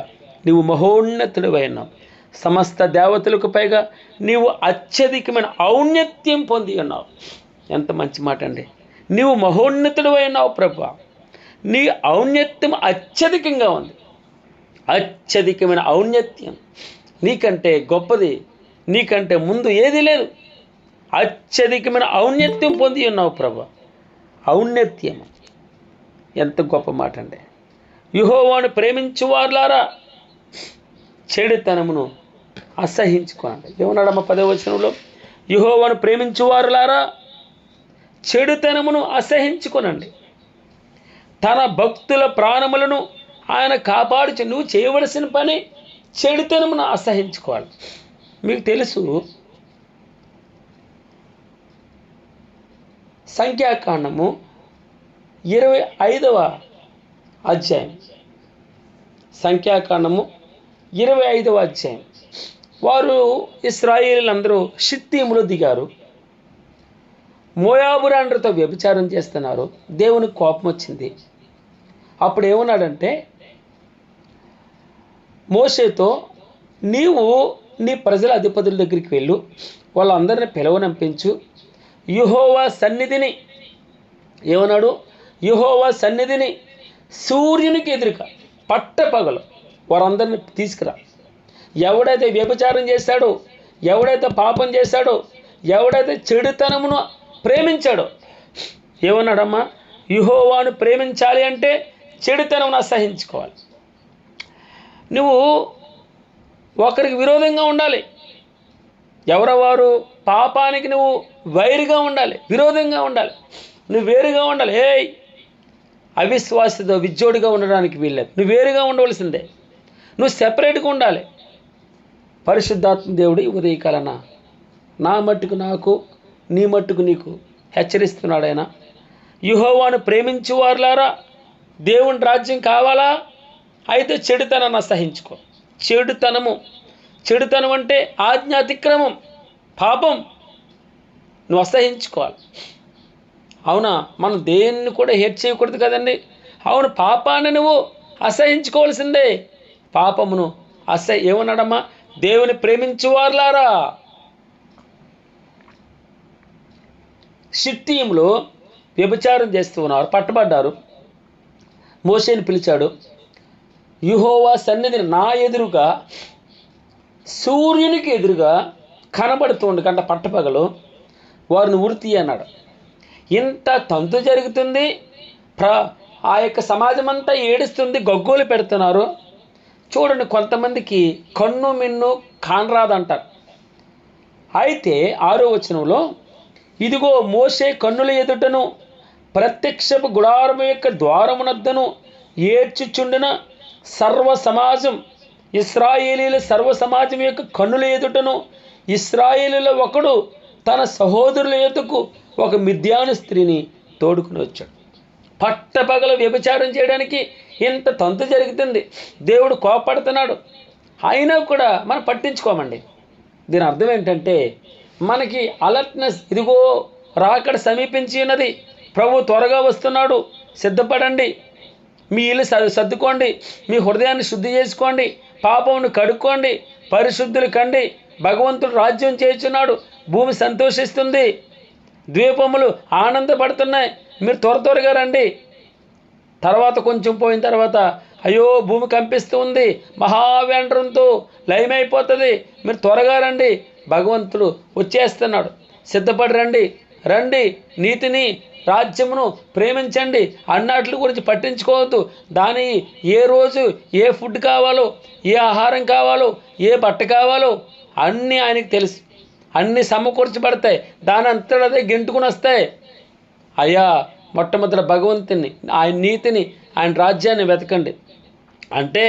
Speaker 2: నీవు మహోన్నతుడివైనావు. సమస్త దేవతలకు పైగా నీవు అత్యధికమైన ఔన్నత్యం పొంది ఉన్నావు. ఎంత మంచి మాట అండి. నీవు మహోన్నతుడివైనావు ప్రభువా. నీ ఔన్నత్యం అత్యధికంగా ఉంది. అత్యధికమైన ఔన్నత్యం నీకంటే గొప్పది, నీకంటే ముందు ఏది లేదు. అత్యధికమైన ఔన్నత్యం పొంది ఉన్నావు ప్రభువా. ఔన్నత్యం ఎంత గొప్ప మాట అండి. యెహోవాను ప్రేమించువారులారా చెడుతనమును అసహించుకోండి. ఏమన్నాడమ్మ 10వ వచనంలో? యెహోవాను ప్రేమించువారులారా చెడుతనమును అసహించుకొనండి. తన భక్తుల ప్రాణములను ఆయన కాపాడుచు. నువ్వు చేయవలసిన పని చెడుతనమును అసహించుకోవాలి. మీకు తెలుసు, సంఖ్యాకాండము 25వ అధ్యాయం, సంఖ్యాకాండము 25వ అధ్యాయం. వారు ఇశ్రాయేలీలందరూ షిత్తీములో దిగారు. మోయాబురాండ్రతో వ్యభిచారం చేస్తున్నారు. దేవునికి కోపం వచ్చింది. అప్పుడు ఏమన్నాడంటే మోషేతో, నీవు నీ ప్రజల అధిపతుల దగ్గరికి వెళ్ళు, వాళ్ళందరిని పిలవనంపించు. యెహోవా సన్నిధిని ఏమన్నాడు? యెహోవా సన్నిధిని సూర్యునికి ఎదురుగా పట్టపగలు వారందరిని తీసుకురా. ఎవడైతే వ్యభిచారం చేశాడో, ఎవడైతే పాపం చేశాడో, ఎవడైతే చెడుతనమును ప్రేమించాడో, ఏమన్నాడమ్మా? యెహోవాను ప్రేమించాలి అంటే చెడుతనమును అసహించుకోవాలి. నువ్వు ఒకరికి విరోధంగా ఉండాలి. ఎవరవారు? పాపానికి నువ్వు వైరుగా ఉండాలి, విరోధంగా ఉండాలి, నువ్వు వేరుగా ఉండాలి. అవిశ్వాసతో విజ్జోడిగా ఉండడానికి వీల్లేదు. నువ్వు వేరుగా ఉండవలసిందే. నువ్వు సెపరేట్గా ఉండాలి. పరిశుద్ధాత్మ దేవుడు ఉదయకాలన నా మట్టుకు నాకు, నీ మట్టుకు నీకు హెచ్చరిస్తున్నాడు ఆయన. యెహోవాను ప్రేమించువారులారా దేవుని రాజ్యం కావాలా? అయితే చెడుతనాన్ని అసహించుకో. చెడుతనం అంటే ఆజ్ఞాతిక్రమం, పాపం. నువ్వు అసహించుకోవాలి. అవునా? మనం దేన్ని కూడా హేట్ చేయకూడదు కదండి. అవును, పాపాన్ని నువ్వు అసహించుకోవాల్సిందే. పాపమును ఏమన్నాడమ్మా? దేవుని ప్రేమించువారులారా. షిత్తీములో వ్యభిచారం చేస్తూ ఉన్నారు, పట్టబడ్డారు. మోషేని పిలిచాడు. యెహోవా సన్నిధిని నా ఎదురుగా సూర్యునికి ఎదురుగా కనబడుతుంది కంట పట్టపగలు వారిని ఉరితీ అన్నాడు. ఇంత తంతు జరుగుతుంది. ఆ యొక్క సమాజం అంతా ఏడుస్తుంది, గగ్గోలు పెడుతున్నారు. చూడండి, కొంతమందికి కన్ను మిన్ను కానరాదంటారు. అయితే 6వ వచనంలో, ఇదిగో మోషే కన్నుల ఎదుటను ప్రత్యక్షపు గుడారము యొక్క ద్వారమునద్దను ఏడ్చుచుండిన సర్వ సమాజం, ఇశ్రాయేలీల సర్వ సమాజం యొక్క కన్నుల ఎదుటను ఇశ్రాయేలీల ఒకడు తన సహోదరుల ఎదుకు ఒక మిద్యాను స్త్రీని తోడుకుని వచ్చాడు. పట్టపగల వ్యభిచారం చేయడానికి ఇంత తంతు జరుగుతుంది. దేవుడు కోపడుతున్నాడు. అయినా కూడా మనం పట్టించుకోమండి. దీని అర్థం ఏంటంటే మనకి అలర్ట్నెస్, ఇదిగో రాకడ సమీపించి ఉన్నది, ప్రభు త్వరగా వస్తున్నాడు, సిద్ధపడండి, మీ ఇల్లు సర్దుకోండి, మీ హృదయాన్ని శుద్ధి చేసుకోండి, పాపమును కడుక్కోండి, పరిశుద్ధులు కండి, భగవంతుడు రాజ్యం చేయుచున్నాడు, భూమి సంతోషిస్తుంది, ద్వీపములు ఆనందపడుతున్నాయి, మీరు త్వరగా రండి. తర్వాత కొంచెం పోయిన తర్వాత, అయ్యో భూమి కంపిస్తూ ఉంది, మహావేండ్రంతో లయమైపోతుంది, మీరు త్వరగా రండి, భగవంతుడు వచ్చేస్తున్నాడు, సిద్ధపడి రండి, నీతిని రాజ్యమును ప్రేమించండి అన్నట్లు గురించి పట్టించుకోవద్దు. దాని ఏ రోజు ఏ ఫుడ్ కావాలో, ఏ ఆహారం కావాలో, ఏ బట్ట కావాలో అన్నీ ఆయనకి తెలుసు. అన్నీ సమకూర్చబడతాయి, దాని అంతటా గెంటుకుని వస్తాయి. అయ్యా, మొట్టమొదటి భగవంతుని, ఆయన నీతిని, ఆయన రాజ్యాన్ని వెతకండి అంటే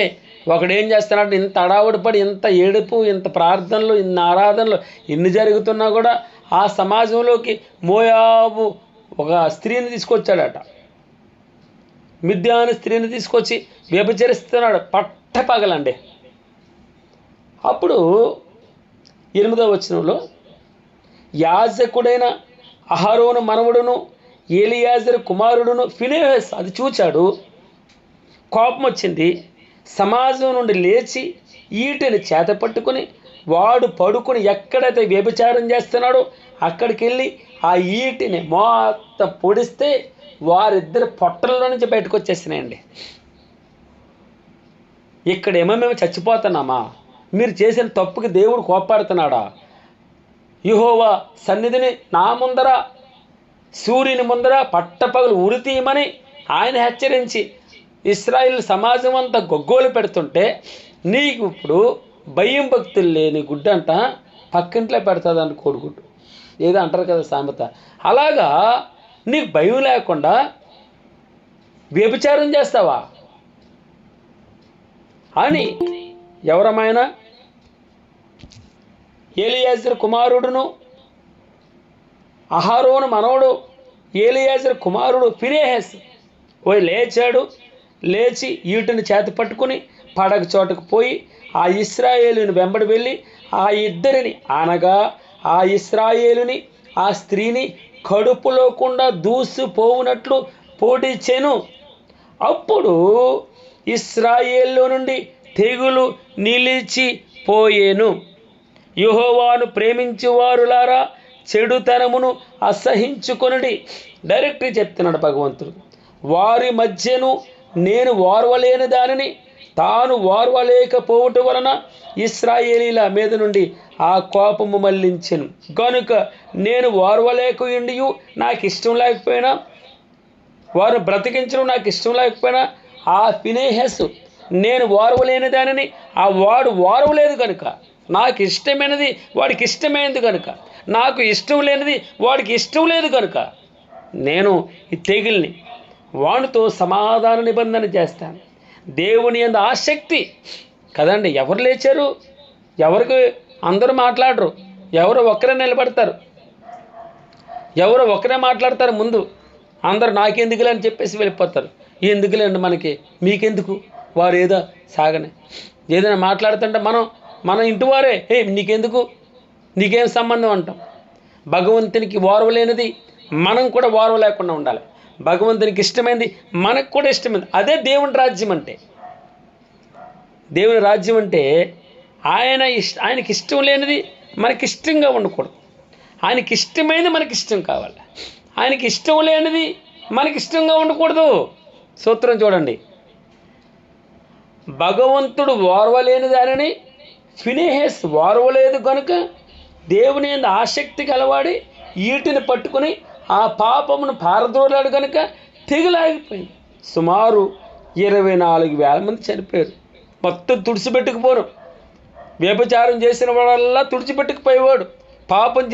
Speaker 2: ఒకడు ఏం చేస్తున్నాడు? ఇంత అడావుడి పడి, ఇంత ఏడుపు, ఇంత ప్రార్థనలు, ఇన్ని ఆరాధనలు ఇన్ని జరుగుతున్నా కూడా ఆ సమాజంలోకి మోయాబు ఒక స్త్రీని తీసుకొచ్చాడట. మిద్యాను స్త్రీని తీసుకొచ్చి వ్యభిచరిస్తున్నాడు పట్టపగలండి. అప్పుడు 8వ వచనంలో యాజకుడైన అహరోను మనవడును ఎలియాజరు కుమారుడును ఫినెహాసు అది చూచాడు. కోపం వచ్చింది. సమాజం నుండి లేచి ఈటెని చేత పట్టుకుని వాడు పడుకుని ఎక్కడైతే వ్యభిచారం చేస్తున్నాడో అక్కడికి వెళ్ళి ఆ ఈటిని మొత్తం పొడిస్తే వారిద్దరు పొట్టల్లో నుంచి బయటకు వచ్చేసినాయండి. ఇక్కడేమో మేము చచ్చిపోతున్నామా? మీరు చేసిన తప్పుకి దేవుడు కోప్పడుతున్నాడా? యెహోవా సన్నిధిని నా ముందర సూర్యుని ముందర పట్టపగలు ఉరి తీయమని ఆయన హెచ్చరించి ఇశ్రాయేలు సమాజం అంతా గొగ్గోలు పెడుతుంటే నీకు ఇప్పుడు భయం భక్తులు లేని గుడ్డంట పక్కింట్లో పెడుతుంది అంట కోడిగుడ్డు, ఏదో అంటారు కదా సామెత. అలాగా నీకు భయం లేకుండా వ్యభిచారం చేస్తావా అని ఎవరమైనా ఎలియాజరు కుమారుడును అహరోను మనవడు ఎలియాజరు కుమారుడు ఫినెహాసు లేచాడు. లేచి ఈటుని చేత పట్టుకుని పడక చోటకు పోయి ఆ ఇశ్రాయేలుని వెంబడి వెళ్ళి ఆ ఇద్దరిని అనగా ఆ ఇశ్రాయేలుని ఆ స్త్రీని కడుపులోకుండా దూసిపోవునట్లు పోటీచెను. అప్పుడు ఇశ్రాయేల్లో నుండి తెగులు నిలిచిపోయేను. యెహోవాను ప్రేమించువారులారా చెడుతనమును అసహించుకొనుడి. డైరెక్ట్గా చెప్తున్నాడు భగవంతుడు. వారి మధ్యను నేను ఓర్వలేని దానిని తాను ఓర్వలేకపోవటం వలన ఇశ్రాయేలీల మీద నుండి ఆ కోపము మళ్లించెను. కనుక నేను ఓర్వలేకయుండియు నాకు ఇష్టం లేకపోయినా, వారు బ్రతికించడం నాకు ఇష్టం లేకపోయినా, ఆ ఫినెహాసు నేను ఓర్వలేని దానిని ఆ వాడు ఓర్వలేదు కనుక, నాకు ఇష్టమైనది వాడికి ఇష్టమైనది కనుక, నాకు ఇష్టం లేనిది వాడికి ఇష్టం లేదు కనుక నేను ఈ తెగుల్ని వానితో సమాధాన నిబంధన చేస్తాను. దేవుని యందు ఆసక్తి కదండి. ఎవరు లేచారు? ఎవరికి అందరూ మాట్లాడరు, ఎవరు ఒక్కరే నిలబడతారు, ఎవరు ఒక్కరే మాట్లాడతారు. ముందు అందరు నాకెందుకులే అని చెప్పేసి వెళ్ళిపోతారు. ఎందుకులేండి మనకి, మీకెందుకు, వారు ఏదో సాగనే ఏదైనా మాట్లాడుతుంటే మన ఇంటి వారే నీకెందుకు, నీకేం సంబంధం అంటాం. భగవంతునికి ఓర్వలేనిది మనం కూడా ఓర్వ లేకుండా ఉండాలి. భగవంతునికి ఇష్టమైంది మనకు కూడా ఇష్టమైంది. అదే దేవుని రాజ్యం అంటే. దేవుని రాజ్యం అంటే ఆయనకి ఇష్టం లేనిది మనకి ఇష్టంగా ఉండకూడదు. ఆయనకి ఇష్టమైనది మనకి ఇష్టం కావాలి. ఆయనకి ఇష్టం లేనిది మనకి ఇష్టంగా ఉండకూడదు. సూత్రం చూడండి. భగవంతుడు ఓర్వలేని దానిని ఫినెహాసు ఓర్వలేదు కనుక దేవుని యందు ఆసక్తి కలవాడి ఈటిని పట్టుకుని ఆ పాపమును పారద్రోలాడు కనుక తెగులాగిపోయింది. సుమారు 24,000 మంది చనిపోయారు. మొత్తం తుడిచిపెట్టుకుపోరు. వ్యభిచారం చేసిన వాడల్లా తుడిచిపెట్టుకుపోయేవాడు. పాపం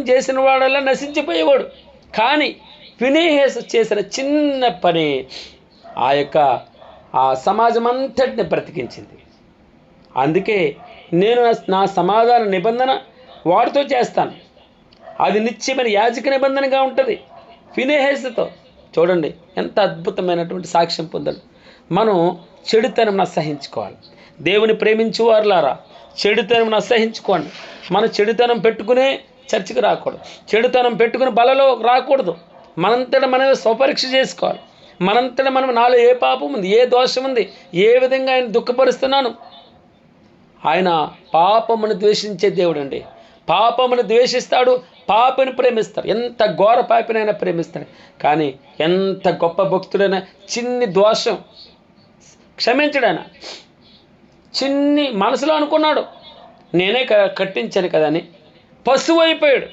Speaker 2: చేసిన వాడల్లా నశించిపోయేవాడు. కానీ ఫినెహాసు చేసిన చిన్న పని ఆ సమాజం అంతటిని బ్రతికించింది. అందుకే నేను నా సమాధాన నిబంధన వాడితో చేస్తాను. అది నిత్యమైన యాజక నిబంధనగా ఉంటుంది. ఫినెహాసుతో చూడండి ఎంత అద్భుతమైనటువంటి సాక్ష్యం పొందాడు. మనం చెడుతనం అసహించుకోవాలి. దేవుని ప్రేమించు వారులారా చెడుతనం అసహించుకోండి. మనం చెడుతనం పెట్టుకునే చర్చికి రాకూడదు. చెడుతనం పెట్టుకుని బలలో రాకూడదు. మనంతటా మనమే స్వపరీక్ష చేసుకోవాలి. మనంతటా మనం నాలో ఏ పాపం ఉంది, ఏ దోషం ఉంది, ఏ విధంగా ఆయన దుఃఖపరుస్తున్నాను. ఆయన పాపమును ద్వేషించే దేవుడు అండి. పాపమును ద్వేషిస్తాడు, పాపిని ప్రేమిస్తాడు. ఎంత ఘోర పాపినైనా ప్రేమిస్తాడు. కానీ ఎంత గొప్ప భక్తుడైనా చిన్ని దోషం క్షమించడాయన. చిన్ని మనసులో అనుకున్నాడు నేనే కట్టించాను కదా అని, పశువు అయిపోయాడు.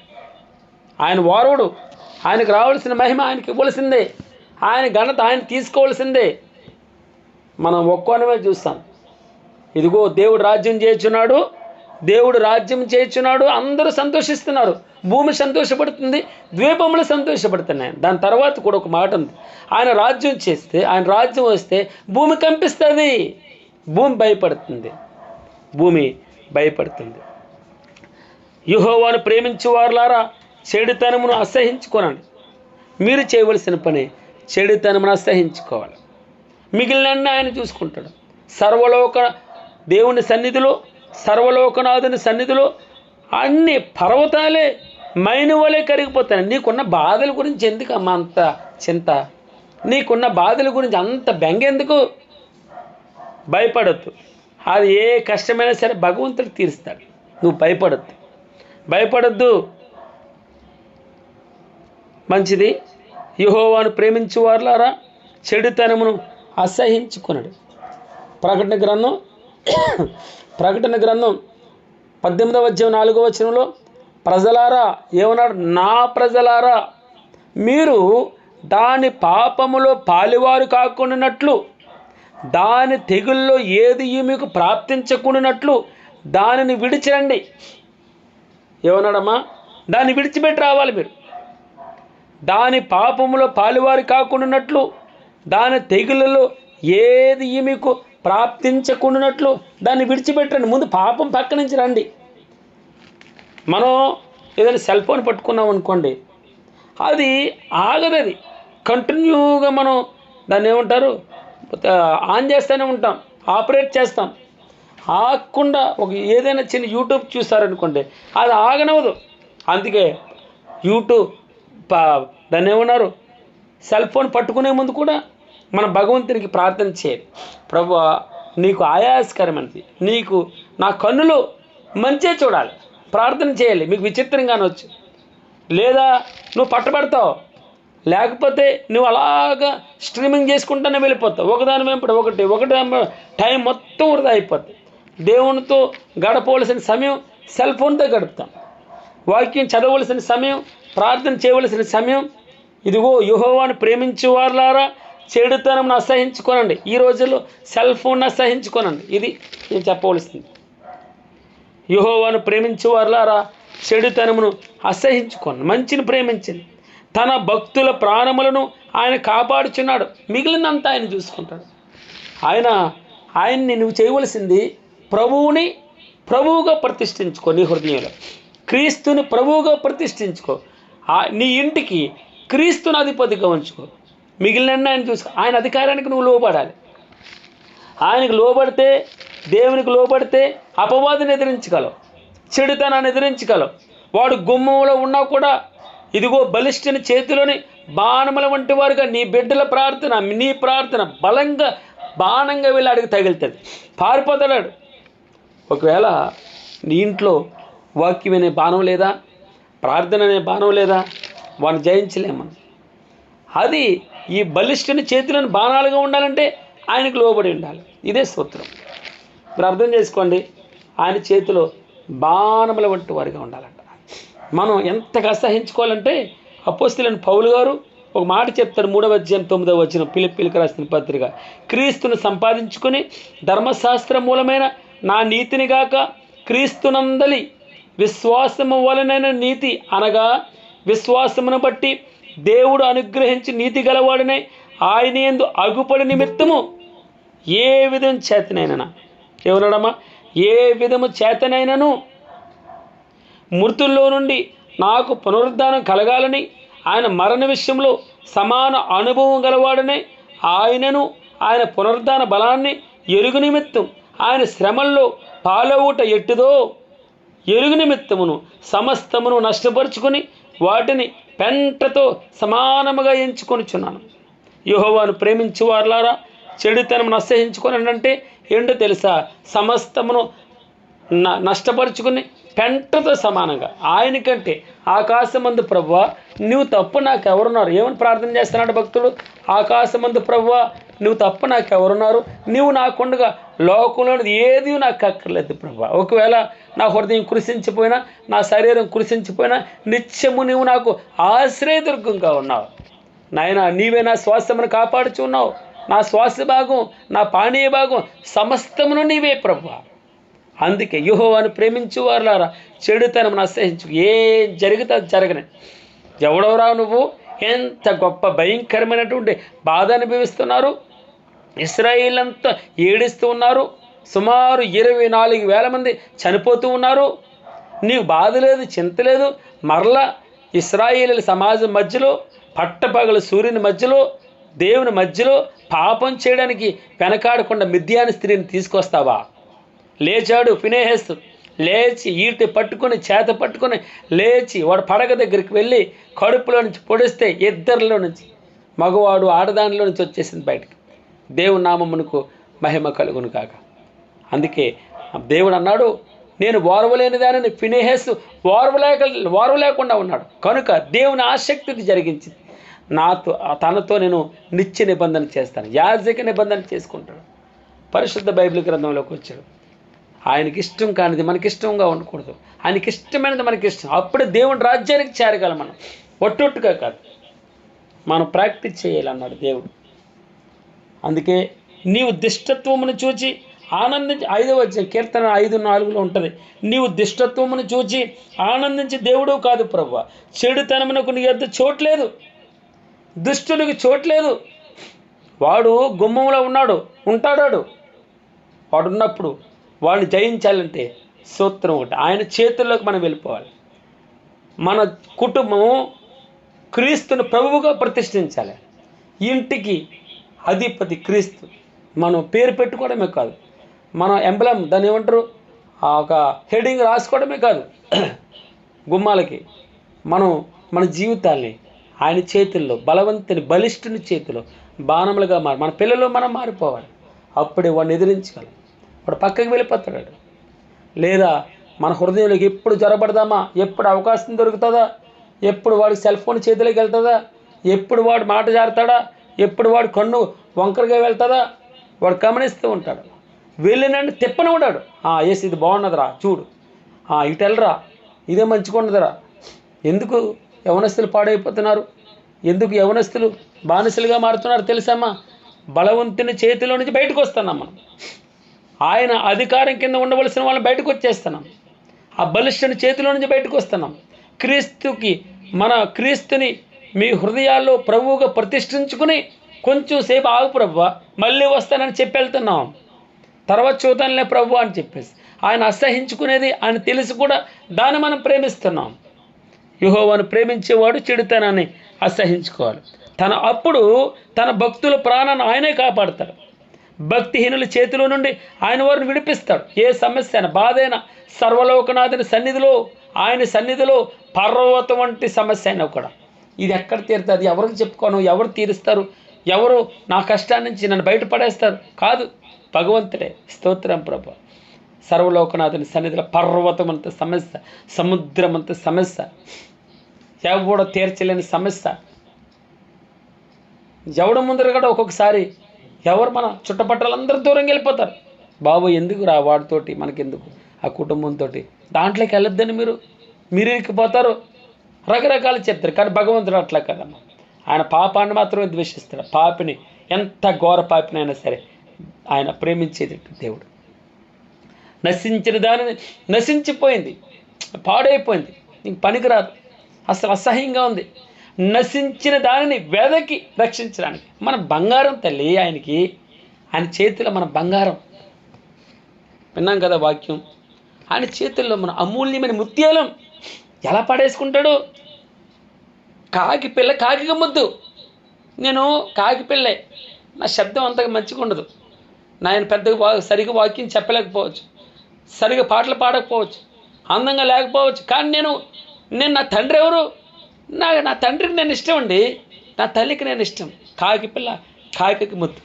Speaker 2: ఆయన వారుడు, ఆయనకు రావాల్సిన మహిమ ఆయనకి ఇవ్వాల్సిందే, ఆయన ఘనత ఆయన తీసుకోవాల్సిందే. మనం ఒక్కోనమే చూస్తాం. ఇదిగో దేవుడు రాజ్యం చేయుచున్నాడు, దేవుడు రాజ్యం చేయుచున్నాడు, అందరూ సంతోషిస్తున్నారు, భూమి సంతోషపడుతుంది, ద్వీపములు సంతోషపడుతున్నాయి. దాని తర్వాత కూడా ఒక మాట ఉంది. ఆయన రాజ్యం చేస్తే, ఆయన రాజ్యం వస్తే భూమి కంపిస్తుంది, భూమి భయపడుతుంది. యెహోవాను ప్రేమించు వారులారా చెడుతనమును అసహించుకోనండి. మీరు చేయవలసిన పని చెడుతనమును అసహించుకోవాలి. మిగిలిన ఆయన చూసుకుంటాడు. సర్వలోక దేవుని సన్నిధిలో, సర్వలోకనాథుని సన్నిధిలో అన్ని పర్వతాలే మైనువలే కరిగిపోతాయి. నీకున్న బాధల గురించి ఎందుకు అమ్మ అంత చింత? నీకున్న బాధల గురించి అంత బెంగెందుకు? భయపడద్దు. అది ఏ కష్టమైనా సరే భగవంతుడు తీరుస్తాడు. నువ్వు భయపడద్దు. మంచిది. యెహోవాను ప్రేమించు వారులారా చెడుతనమును అసహించుకొనుడి. ప్రకటన గ్రంథం 18వ అధ్యాయం 4వ వచనంలో ప్రజలారా ఏమన్నాడు? నా ప్రజలారా మీరు దాని పాపములో పాలివారు కాకుండానట్లు, దాని తెగుల్లో ఏది మీకు ప్రాప్తించకుండానట్లు దానిని విడిచిరండి. ఏమన్నాడమ్మా? దాన్ని విడిచిపెట్టి రావాలి మీరు. దాని పాపములో పాలివారు కాకుండానట్లు, దాని తెగులలో ఏది మీకు ప్రాప్తించకుండానట్లు దాన్ని విడిచిపెట్టండి. ముందు పాపం పక్క నుంచి రండి. మనం ఏదైనా సెల్ ఫోన్ పట్టుకున్నాం అనుకోండి, అది ఆగదు. అది కంటిన్యూగా మనం దాన్ని ఏమంటారు, ఆన్ చేస్తూనే ఉంటాం, ఆపరేట్ చేస్తాం. ఆగకుండా ఒక ఏదైనా చిన్న యూట్యూబ్ చూస్తారనుకోండి, అది ఆగనవదు. అందుకే యూట్యూబ్ దాన్ని ఏమన్నారు, సెల్ ఫోన్ పట్టుకునే ముందు కూడా మన భగవంతునికి ప్రార్థన చేయాలి. ప్రభువా నీకు ఆయాసకరమైనది, నీకు నా కన్నులు మంచిగా చూడాలి, ప్రార్థన చేయాలి. మీకు విచిత్రంగా అనవచ్చు, లేదా నువ్వు పట్టబడతావు, లేకపోతే నువ్వు అలాగా స్ట్రీమింగ్ చేసుకుంటూనే వెళ్ళిపోతావు. ఒకదాని వెంపటి ఒకటి టైం మొత్తం వృధా అయిపోతుంది. దేవునితో గడపవలసిన సమయం సెల్ ఫోన్తో గడుపుతాం. వాక్యం చదవలసిన సమయం, ప్రార్థన చేయవలసిన సమయం. ఇదిగో యెహోవాను ప్రేమించు వారులారా చెడుతనమును అసహించుకోనండి. ఈ రోజుల్లో సెల్ ఫోన్ అసహించుకోనండి. ఇది నేను చెప్పవలసింది. యెహోవాను ప్రేమించు వారులారా చెడుతనమును అసహించుకోండి, మంచిని ప్రేమించండి. తన భక్తుల ప్రాణములను ఆయన కాపాడుచున్నాడు, మిగిలినంతా ఆయన చూసుకుంటాడు. ఆయన్ని నువ్వు చేయవలసింది ప్రభువుగా ప్రతిష్ఠించుకో. నీ హృదయంలో క్రీస్తుని ప్రభువుగా ప్రతిష్ఠించుకో. నీ ఇంటికి క్రీస్తుని అధిపతిగా ఉంచుకో. మిగిలిన ఆయన చూసుకో. ఆయన అధికారానికి నువ్వు లోబడాలి. ఆయనకు లోబడితే, దేవునికి లోబడితే అపవాదిని ఎదిరించగలవు, చెడుతనాన్ని ఎదిరించగలవు. వాడు గుమ్మంలో ఉన్నా కూడా ఇదిగో బలిష్ఠుని చేతిలోని బాణముల వంటి వారుగా నీ బిడ్డల ప్రార్థన, నీ ప్రార్థన బలంగా బాణంగా వెళ్ళి అడిగి తగులుతుంది, పారిపోతాడు. ఒకవేళ నీ ఇంట్లో వాక్యం అనే బాణం లేదా, ప్రార్థన అనే బాణం లేదా, వాడిని జయించలేమని. అది ఈ బలిష్ఠుని చేతిలోని బాణాలుగా ఉండాలంటే ఆయనకు లోబడి ఉండాలి. ఇదే సూత్రం. మీరు అర్థం చేసుకోండి. ఆయన చేతిలో బాణముల వంటి వారిగా ఉండాలంట. మనం ఎంతగా అసహించుకోవాలంటే అపోస్తలుడైన పౌలు గారు ఒక మాట చెప్తారు. 3వ అధ్యాయం 9వ వచనం, ఫిలిప్పీయులకు రాసిన పత్రిక. క్రీస్తును సంపాదించుకొని ధర్మశాస్త్ర మూలమైన నా నీతిని గాక క్రీస్తునందలి విశ్వాసము వలనైన నీతి, అనగా విశ్వాసమును బట్టి దేవుడు అనుగ్రహించి నీతి గలవాడనే ఆయన యందు అగుపడి నిమిత్తము ఏ విధం చేతనైనా, ఏమన్నాడమ్మా, ఏ విధము చేతనైనను మృతుల్లో నుండి నాకు పునరుద్ధానం కలగాలని ఆయన మరణ విషయంలో సమాన అనుభవం గలవాడనే ఆయనను ఆయన పునరుద్ధాన బలాన్ని ఎరుగు నిమిత్తం ఆయన శ్రమల్లో పాలవుట ఎట్టుదో ఎరుగు నిమిత్తమును సమస్తమును నష్టపరుచుకొని వాటిని పెంటతో సమానముగా ఎంచుకొనిచున్నాను. యెహోవాను ప్రేమించు వారులారా చెడుతనమును అసహించుకొని అంటే ఏంటో తెలుసా? సమస్తమును నష్టపరుచుకుని పెంటతో సమానంగా. ఆయనకంటే ఆకాశమందు ప్రభువా నువ్వు తప్ప నాకు ఎవరున్నారు? ఏమని ప్రార్థన చేస్తున్నాడు భక్తుడు? ఆకాశమందు ప్రభువా నువ్వు తప్ప నాకు ఎవరున్నారు? నువ్వు నాకుండగా లోకంలోనిది ఏది నాకు అక్కర్లేదు ప్రభువా. ఒకవేళ నా హృదయం కృషించిపోయినా, నా శరీరం కృషించిపోయినా నిత్యము నువ్వు నాకు ఆశ్రయదుర్గంగా ఉన్నావు. నాయన నీవే నా స్వాస్థ్యమును కాపాడుచు ఉన్నావు. నా శ్వాస భాగం, నా పానీయ భాగం సమస్తమును నీవే ప్రభువా. అందుకే యెహోవాను ప్రేమించు వారులారా చెడుతనమును అసహించు. ఏం జరిగితే జరగని. ఎవడవరా నువ్వు? ఎంత గొప్ప భయంకరమైనటువంటి బాధ అనుభవిస్తున్నారు. ఇశ్రాయేల్ అంతా ఏడుస్తూ ఉన్నారు. సుమారు 24,000 మంది చనిపోతూ ఉన్నారు. నీకు బాధ లేదు, చింత లేదు. మరలా ఇశ్రాయేలీల సమాజం మధ్యలో, పట్టపగలు సూర్యుని మధ్యలో దేవుని మధ్యలో పాపం చేయడానికి వెనకాడకుండా మిద్యాని స్త్రీని తీసుకొస్తావా? లేచాడు ఫినెహాసు, లేచి ఈటె పట్టుకొని చేత పట్టుకొని లేచి వాడు పడగ దగ్గరికి వెళ్ళి కడుపులో నుంచి పొడిస్తే ఇద్దరిలో నుంచి మగవాడు ఆడదానిలో నుంచి వచ్చేసింది బయటికి. దేవుని నామమునకు మహిమ కలుగును కాక. అందుకే దేవుడు అన్నాడు, నేను ఓర్వలేని దానిని ఫినెహాసు ఓర్వలేకుండా ఉన్నాడు కనుక దేవుని ఆసక్తిని జరిగించింది. తనతో నేను నిత్య నిబంధన చేస్తాను, యాజక నిబంధన చేసుకుంటాడు. పరిశుద్ధ బైబిల్ గ్రంథంలోకి వచ్చాడు. ఆయనకి ఇష్టం కానిది మనకి ఇష్టంగా ఉండకూడదు, ఆయనకి ఇష్టమైనది మనకి ఇష్టం. అప్పుడే దేవుని రాజ్యానికి చేరగలం. మనం ఒట్టొట్టుగా కాదు, మనం ప్రాక్టీస్ చేయాలన్నాడు దేవుడు. అందుకే నీవు దుష్టత్వమును చూచి ఆనందించి, 5వ అధ్యాయం కీర్తన 5:4 ఉంటుంది, నీవు దుష్టత్వమును చూచి ఆనందించి దేవుడు కాదు ప్రభువా, చెడుతనమునకు నీ యొద్ద చోట్లేదు, దుష్టునికి చోట్లేదు. వాడు గుమ్మంలో ఉంటాడు. వాడు ఉన్నప్పుడు వాడిని జయించాలంటే సూత్రం ఒకటి, ఆయన చేతుల్లోకి మనం వెళ్ళిపోవాలి. మన కుటుంబం క్రీస్తును ప్రభువుగా ప్రతిష్ఠించాలి. ఇంటికి అధిపతి క్రీస్తు. మనం పేరు పెట్టుకోవడమే కాదు, మనం ఎంబ్లమ్ దాన్ని ఏమంటారు, ఒక హెడింగ్ రాసుకోవడమే కాదు, గుమ్మాలకి మనం మన జీవితాల్ని ఆయన చేతుల్లో, బలవంతుని బలిష్ఠుని చేతిలో బాణములుగా మన పిల్లలు మనం మారిపోవాలి. అప్పుడే వాడిని ఎదిరించగలం. వాడు పక్కకి వెళ్ళిపోతాడు. లేదా మన హృదయంలోకి ఎప్పుడు జొరబడదామా, ఎప్పుడు అవకాశం దొరుకుతుందా, ఎప్పుడు వాడు సెల్ ఫోన్ చేతిలోకి వెళ్తుందా, ఎప్పుడు వాడు మాట జారుతాడా, ఎప్పుడు వాడు కన్ను వంకరగా వెళ్తుందా, వాడు గమనిస్తూ ఉంటాడు. వెళ్ళినండి తిప్పని ఉన్నాడు. ఏసి ఇది బాగున్నదిరా చూడు, ఇటు వెళ్ళరా, ఇదే మంచిగా ఉన్నదిరా. ఎందుకు యవనస్తులు పాడైపోతున్నారు, ఎందుకు యవనస్తులు బానిసలుగా మారుతున్నారు తెలుసమ్మా? బలవంతుని చేతిలో నుంచి బయటకు వస్తున్నాం. మనం ఆయన అధికారం కింద ఉండవలసిన వాళ్ళని బయటకు వచ్చేస్తున్నాం. ఆ బలిష్ఠుని చేతిలో నుంచి బయటకు వస్తున్నాం. క్రీస్తుని మీ హృదయాల్లో ప్రభువుగా ప్రతిష్ఠించుకుని కొంచెం సేపు ఆగు ప్రభువా, మళ్ళీ వస్తానని చెప్పి వెళ్తున్నాం. తర్వాత చూద్దాంలే ప్రభు అని చెప్పేసి ఆయన అసహించుకునేది ఆయన తెలిసి కూడా దాన్ని మనం ప్రేమిస్తున్నాం. యెహోవాను ప్రేమించేవాడు చెడుతనాన్ని అసహించుకోవాలి. అప్పుడు తన భక్తుల ప్రాణాన్ని ఆయనే కాపాడతాడు. భక్తిహీనుల చేతిలో నుండి ఆయన వారిని విడిపిస్తాడు. ఏ సమస్య అయినా, బాధ అయినా, సర్వలోకనాథుని సన్నిధిలో, ఆయన సన్నిధిలో పర్వతం వంటి సమస్య అయినా కూడా ఇది ఎక్కడ తీరుతుంది, ఎవరికి చెప్పుకోను, ఎవరు తీరుస్తారు, ఎవరు నా కష్టాన్ని నుంచి నన్ను బయటపడేస్తారు? కాదు, భగవంతుడే. స్తోత్రం ప్రభు. సర్వలోకనాథుని సన్నిధిలో పర్వతం అంత సమస్య, సముద్రం అంత సమస్య, ఎవడో తీర్చలేని సమస్య. ఎవడ ముందర కూడా ఒక్కొక్కసారి ఎవరు మన చుట్టపట్టాలందరూ దూరంగా వెళ్ళిపోతారు. బాబు ఎందుకు రా వాడితోటి, మనకెందుకు ఆ కుటుంబంతో, దాంట్లోకి వెళ్ళొద్దని మీరు ఇరికిపోతారు. రకరకాలు చెప్తారు. కానీ భగవంతుడు అట్లా కదమ్మా. ఆయన పాపాన్ని మాత్రమే ద్వేషిస్తాడు. పాపిని, ఎంత ఘోర పాపినైనా సరే ఆయన ప్రేమించేది దేవుడు. నశించిన దానిని, నశించిపోయింది, పాడైపోయింది, ఇంక పనికిరాదు, అసలు అసహ్యంగా ఉంది, నశించిన దానిని వెదకి రక్షించడానికి మన బంగారం తల్లి. ఆయన చేతిలో మన బంగారం. విన్నాం కదా వాక్యం. ఆయన చేతుల్లో మన అమూల్యమైన ముత్యాలం. ఎలా పడేసుకుంటాడు? కాకి పిల్ల కాకిగా ముద్దు. నేను కాకి పిల్లే, నా శబ్దం అంతగా మంచిగా ఉండదు, నేను పెద్దగా సరిగా వాక్యం చెప్పలేకపోవచ్చు, సరిగా పాటలు పాడకపోవచ్చు, అందంగా లేకపోవచ్చు. కానీ నేను నా తండ్రి ఎవరు? నా తండ్రికి నేను ఇష్టం అండి, నా తల్లికి నేను ఇష్టం. కాకి పిల్ల కాకి ముద్దు,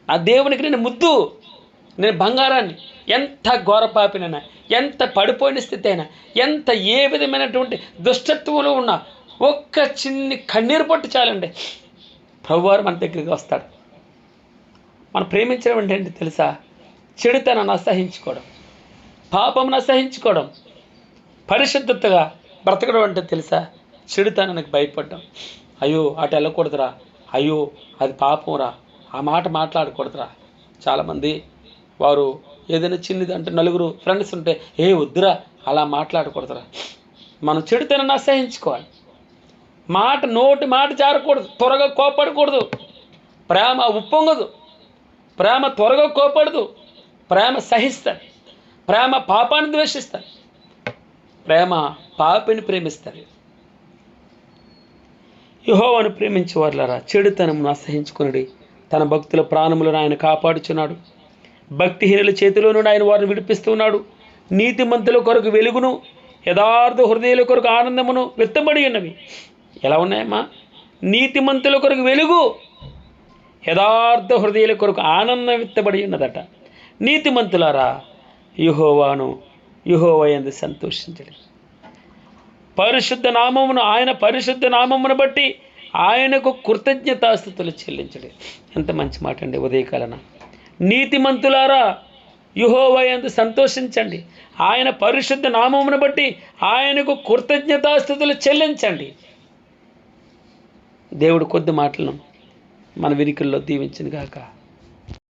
Speaker 2: నా దేవునికి నేను ముద్దు, నేను బంగారాన్ని. ఎంత ఘోరపాపినైనా, ఎంత పడిపోయిన స్థితి అయినా, ఎంత ఏ విధమైనటువంటి దుష్టత్వంలో ఉన్నా ఒక్క చిన్ని కన్నీరు పొట్టు చాలండి, ప్రభువారు మన దగ్గరికి వస్తాడు. మనం ప్రేమించడం అంటే ఏంటి తెలుసా? చెడుతనాన్ని అసహించుకోవడం, పాపమును అసహించుకోవడం, పరిశుద్ధతగా బ్రతకడం అంటే తెలుసా? చెడుతనానికి భయపడ్డం. అయ్యో అటు వెళ్ళకూడదురా, అయ్యో అది పాపంరా, ఆ మాట మాట్లాడకూడదురా. చాలామంది వారు ఏదైనా చిన్నది అంటే నలుగురు ఫ్రెండ్స్ ఉంటే, వద్దురా అలా మాట్లాడకూడదురా. మనం చెడుతనాన్ని అసహించుకోవాలి. నోటి మాట జారకూడదు, త్వరగా కోపడకూడదు. ప్రేమ ఉప్పొంగదు, ప్రేమ త్వరగా కోపడదు, ప్రేమ సహిస్తుంది, ప్రేమ పాపాన్ని ద్వేషిస్తుంది, ప్రేమ పాపిని ప్రేమిస్తుంది. యెహోవాను ప్రేమించే వారులారా చెడుతనమును అసహించుకునుడి. తన భక్తుల ప్రాణములను ఆయన కాపాడుచున్నాడు. భక్తిహీనుల చేతిలో నుండి ఆయన వారిని విడిపిస్తున్నాడు. నీతిమంతుల కొరకు వెలుగును, యథార్థ హృదయాల కొరకు ఆనందమును విత్తబడి ఉన్నవి. ఎలా ఉన్నాయమ్మా? నీతిమంతుల కొరకు వెలుగు, యథార్థ హృదయాల కొరకు ఆనందం విత్తబడి ఉన్నదట. నీతిమంతులారా యెహోవా యందు సంతోషించండి. ఆయన పరిశుద్ధ నామమును బట్టి ఆయనకు కృతజ్ఞతాస్తుతులు చెల్లించండి. ఎంత మంచి మాట అండి ఉదయకాలన. నీతిమంతులారా యెహోవా యందు సంతోషించండి, ఆయన పరిశుద్ధ నామమును బట్టి ఆయనకు కృతజ్ఞతాస్తుతులు చెల్లించండి. దేవుడు కొద్ది మాటలను మన వినికిల్లో దీవించును గాక.